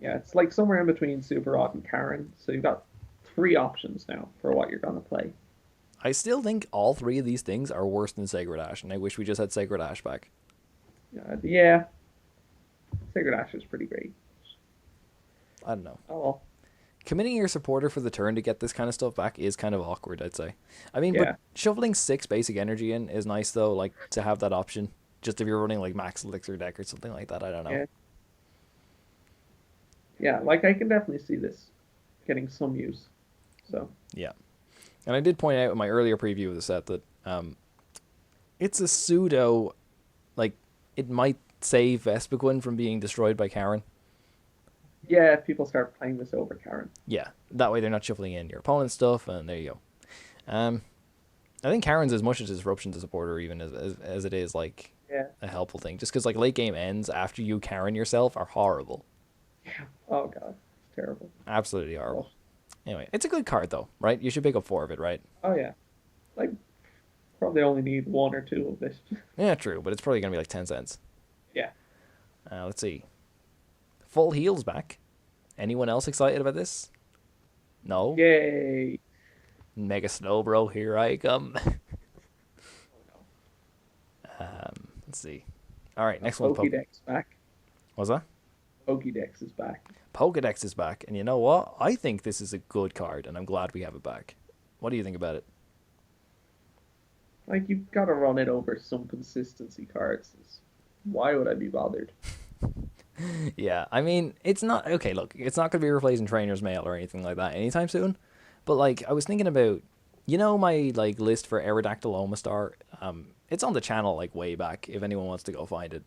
Yeah, it's like somewhere in between Super Odd and Karen. So you've got 3 options now for what you're gonna play. I still think all 3 of these things are worse than Sacred Ash, and I wish we just had Sacred Ash back. Yeah. Sacred Ash is pretty great. I don't know. Oh well. Committing your supporter for the turn to get this kind of stuff back is kind of awkward, I'd say. I mean, but shuffling 6 basic energy in is nice, though, like, to have that option. Just if you're running, like, Max Elixir deck or something like that, I don't know. Yeah, like, I can definitely see this getting some use. So. Yeah. And I did point out in my earlier preview of the set that it's a pseudo, like, it might save Vespiquen from being destroyed by Karen. Yeah, if people start playing this over Karen. Yeah, that way they're not shuffling in your opponent's stuff, and there you go. I think Karen's as much a disruption to supporter even as it is like a helpful thing. Just because like late game ends after you Karen yourself are horrible. Yeah. Oh god, it's terrible. Absolutely horrible. Anyway, it's a good card though, right? You should pick up 4 of it, right? Oh yeah, like probably only need 1 or 2 of this. Yeah, true, but it's probably gonna be like 10 cents. Yeah. Let's see. Full heal's back. Anyone else excited about this? No? Yay! Mega Slowbro, here I come. Let's see. Alright, next one. Pokédex back. What's that? Pokédex is back. Pokédex is back, and you know what? I think this is a good card, and I'm glad we have it back. What do you think about it? Like, you've got to run it over some consistency cards. Why would I be bothered? Yeah, I mean, it's not... Okay, look, it's not going to be replacing Trainer's Mail or anything like that anytime soon, but, like, I was thinking about... You know my, like, list for Aerodactyl Omastar? It's on the channel, like, way back, if anyone wants to go find it.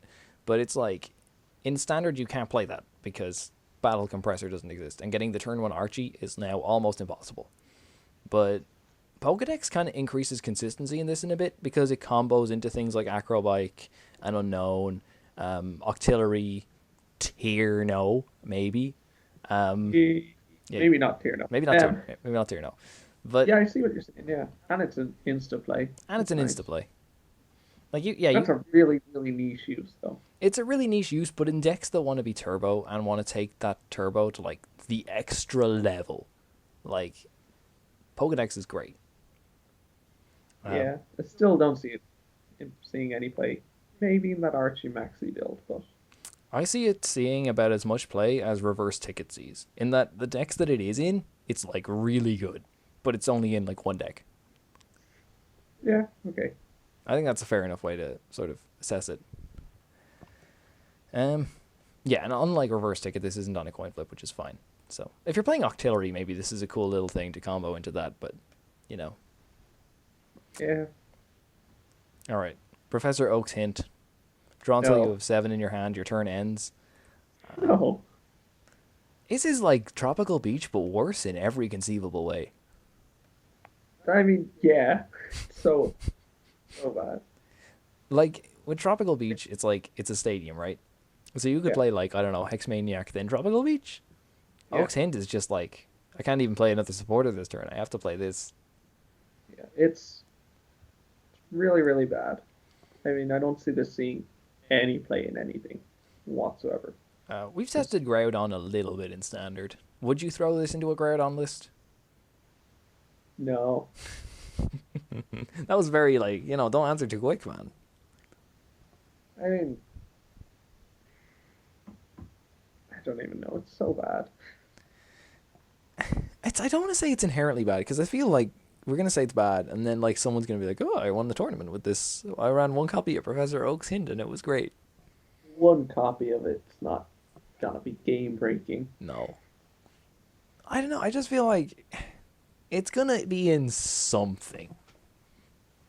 But it's, like, in Standard, you can't play that, because Battle Compressor doesn't exist, and getting the turn 1 Archie is now almost impossible. But Pokédex kind of increases consistency in this in a bit, because it combos into things like Acrobike and Unknown, Octillery, Tierno, maybe. Maybe not Tierno. Maybe not Tierno. But yeah, I see what you're saying, yeah. And it's an insta-play. And it's an insta-play. Like yeah, That's a really, really niche use, though. it's a really niche use, but in decks that want to be turbo and want to take that turbo to like the extra level, like Pokédex is great. Um, Yeah, I still don't see it seeing any play. Maybe in that Archie Maxi build, but I see it seeing about as much play as Reverse Ticket sees. In that the decks that it is in, it's like really good, but it's only in like one deck. yeah, okay. I think that's a fair enough way to sort of assess it. Um, yeah, and unlike Reverse Ticket, this isn't on a coin flip, which is fine. So if you're playing Octillery, maybe this is a cool little thing to combo into that, but you know. Yeah, All right, Professor Oak's hint. Draw until you no, have 7 in your hand. Your turn ends. no. This is like Tropical Beach, but worse in every conceivable way. I mean, yeah, so so bad. Like with Tropical Beach, it's like it's a stadium, right? So you could Yeah, play like I don't know Hexmaniac, then Tropical Beach. yeah, Oak's hint is just like I can't even play another supporter this turn. I have to play this. yeah. It's really, really bad. I mean, I don't see this seeing any play in anything whatsoever. We've Just tested Groudon a little bit in standard. Would you throw this into a Groudon list? no. That was very like don't answer too quick, man. I mean, I don't even know. It's so bad. I don't want to say it's inherently bad because I feel like we're gonna say it's bad, and then like someone's gonna be like, "Oh, I won the tournament with this. I ran one copy of Professor Oak's hint, and it was great." One copy of it's not gonna be game breaking. No, I don't know. I just feel like it's gonna be in something.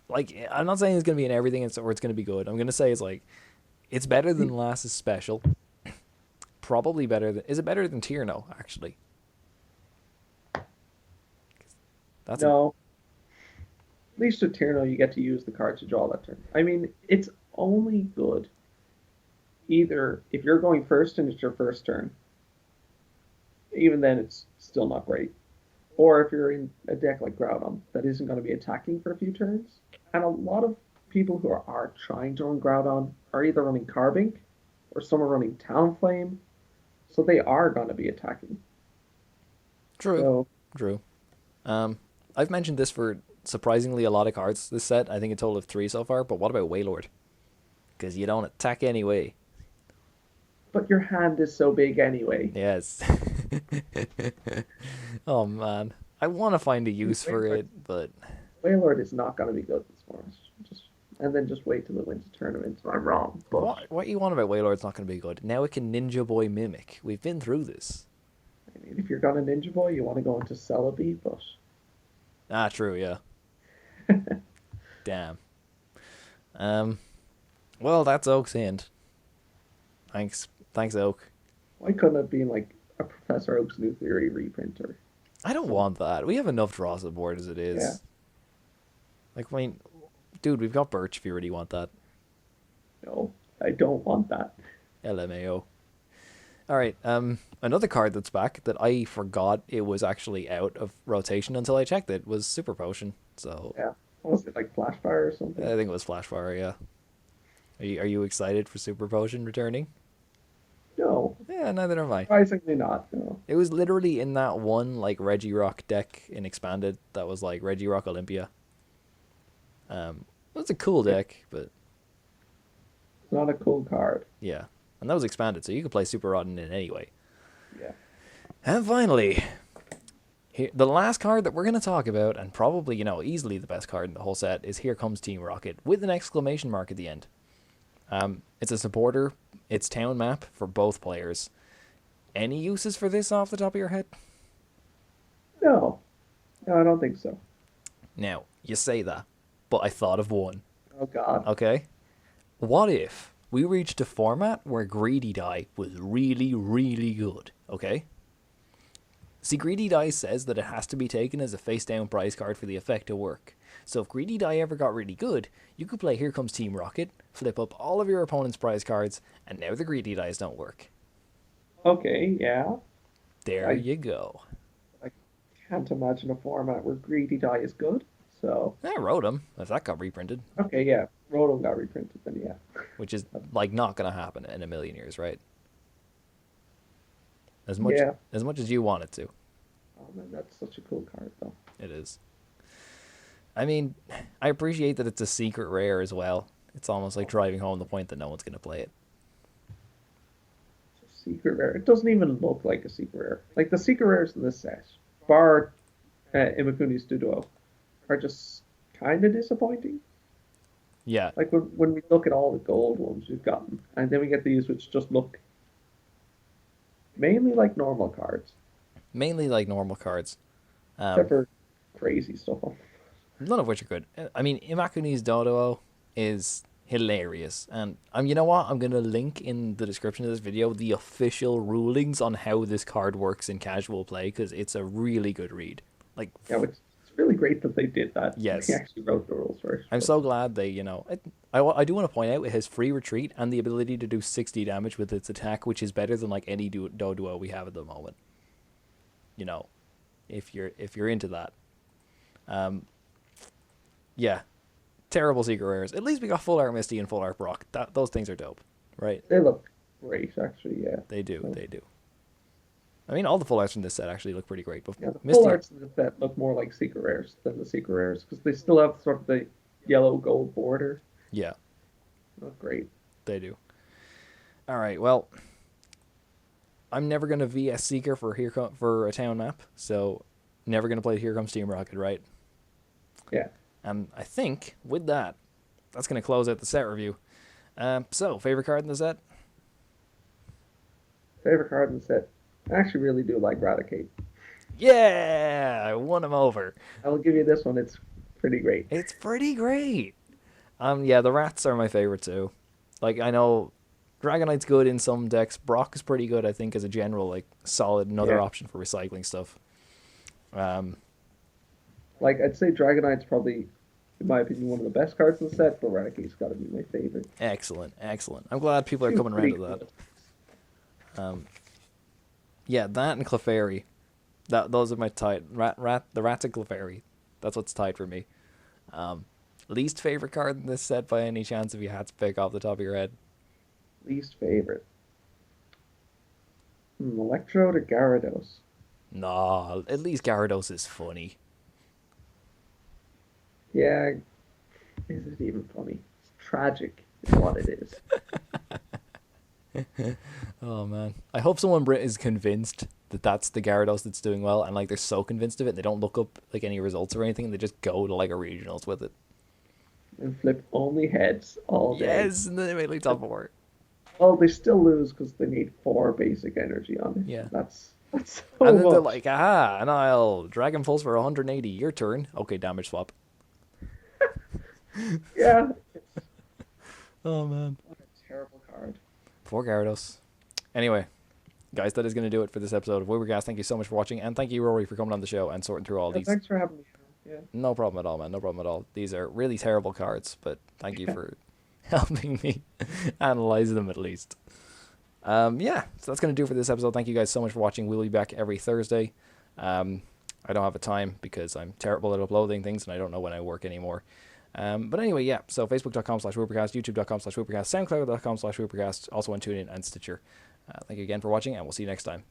Like I'm not saying it's gonna be in everything, or it's gonna be good. I'm gonna say it's like it's better than last's special. Probably better than. Is it better than Tierno actually? That's a No, at least with Tierno, you get to use the card to draw that turn. I mean, it's only good either if you're going first and it's your first turn. Even then, it's still not great. Or if you're in a deck like Groudon that isn't going to be attacking for a few turns. And a lot of people who are trying to run Groudon are either running Carbink or some are running Talonflame. So they are going to be attacking. true. So, True. Um, I've mentioned this for surprisingly a lot of cards this set. I think a total of 3 so far. But what about Wailord? Because you don't attack anyway. but your hand is so big anyway. Yes. Oh man, I want to find a use for Wailord, it, but Wailord is not going to be good this morning. And then just wait till it wins the tournament. So I'm wrong. But what you want about Wailord's not going to be good. Now it can Ninja Boy Mimic. We've been through this. I mean, if you're going to Ninja Boy, you want to go into Celebi, but Ah, true, yeah. Damn. Um, well, that's Oak's hint. Thanks, Oak. why couldn't it be like a Professor Oak's New Theory reprinter? I don't want that. We have enough draws on the board as it Yeah. is. Like, I mean, dude, we've got Birch if you really want that. No, I don't want that. LMAO. All right. Another card that's back that I forgot it was actually out of rotation until I checked it was Super Potion. So Yeah. What was it, like Flashfire or I something? think it was Flashfire. Yeah. Are you excited for Super Potion returning? No. Yeah, neither am I. Surprisingly not, no. It was literally in that one like Regirock deck in Expanded that was like Regirock Olympia. It was a cool deck, but It's not a cool card. yeah, and that was Expanded, so you could play Super Rotten in anyway. Yeah. And finally, here, the last card that we're going to talk about, and probably, easily the best card in the whole set, is Here Comes Team Rocket, with an exclamation mark at the end. It's a supporter. It's town map for both players. Any uses for this off the top of your head? No. No, I don't think so. Now, you say that, but I thought of one. Oh god. Okay? What if we reached a format where Greedy Die was really, really good? Okay? See, Greedy Die says that it has to be taken as a face-down prize card for the effect to work. So if Greedy Die ever got really good, you could play Here Comes Team Rocket, flip up all of your opponent's prize cards, and now the Greedy Dies don't work. Okay, yeah. There I you go. I can't imagine a format where Greedy Die is good. So I wrote him if that got reprinted, okay, yeah, Rotom got reprinted, then yeah. which is like not gonna happen in a million years, right? As much Yeah. as you want it to. Oh man, that's such a cool card though. It is. I mean, I appreciate that it's a secret rare as well. It's almost like driving home the point that no one's gonna play it. It's a secret rare. It doesn't even look like a secret rare. Like the secret rares in this set, bar Imakuni's Duo, are just kind of disappointing. Yeah. Like when we look at all the gold ones we've gotten, and then we get these which just look mainly like normal cards. Mainly like normal cards. Except for crazy stuff on them. None of which are good. I mean, Imakuni's Dodo is hilarious. And you know what? I'm going to link in the description of this video the official rulings on how this card works in casual play, because it's a really good read. Like, yeah, it's really great that they did that. Yes. They actually wrote the rules first. I'm so glad they, I do want to point out it has free retreat and the ability to do 60 damage with its attack, which is better than like any Doduo we have at the moment. You know, if you're into that. Yeah, terrible secret rares. At least we got full art Misty and full art Brock. Those things are dope, right? They look great, actually. Yeah, they do. They do. I mean, all the full arts from this set actually look pretty great. But yeah, the Misty... full arts in this set look more like secret rares than the secret rares because they still have sort of the yellow gold border. Yeah, they look great. They do. All right, well, I'm never gonna VS Seeker for a town map, so never gonna play Here Comes Team Rocket, right? Yeah. And I think with that, that's going to close out the set review. So, favorite card in the set? Favorite card in the set? I actually really do like Raticate. Yeah! I won him over. I will give you this one. It's pretty great. It's pretty great. Yeah, the rats are my favorite too. Like, I know Dragonite's good in some decks. Brock is pretty good, I think, as a general, like, solid another option for recycling stuff. Like, I'd say Dragonite's probably, in my opinion, one of the best cards in the set, but Raticate's got to be my favorite. Excellent, excellent. I'm glad people are coming around to that. Yeah, that and Clefairy. Those are my tied. The Rat and Clefairy. That's what's tied for me. Least favorite card in this set by any chance if you had to pick off the top of your head? Least favorite? Electrode or Gyarados? Nah, at least Gyarados is funny. Yeah, is it even funny? It's tragic is what it is. Oh man, I hope someone is convinced that that's the Gyarados that's doing well, and like they're so convinced of it, they don't look up like any results or anything, and they just go to like a regionals with it. And flip only heads all day. Yes, and then they make top 4. Well, they still lose because they need 4 basic energy on it. Yeah. That's so and then much. they're like, and I'll Dragon Pulse for 180. Your turn. Okay, damage swap. Yeah. Oh man. What a terrible card. Poor Gyarados. Anyway, guys, that is going to do it for this episode of Woopercast. Thank you so much for watching, and thank you, Rory, for coming on the show and sorting through all these. Thanks for having me. Yeah. No problem at all, man. No problem at all. These are really terrible cards, but thank you for helping me analyze them at least. Yeah, so that's going to do it for this episode. Thank you guys so much for watching. We'll be back every Thursday. I don't have a time because I'm terrible at uploading things, and I don't know when I work anymore. But anyway, yeah, so facebook.com/Woopercast, youtube.com/Woopercast, soundcloud.com/Woopercast, also on TuneIn and Stitcher. Thank you again for watching, and we'll see you next time.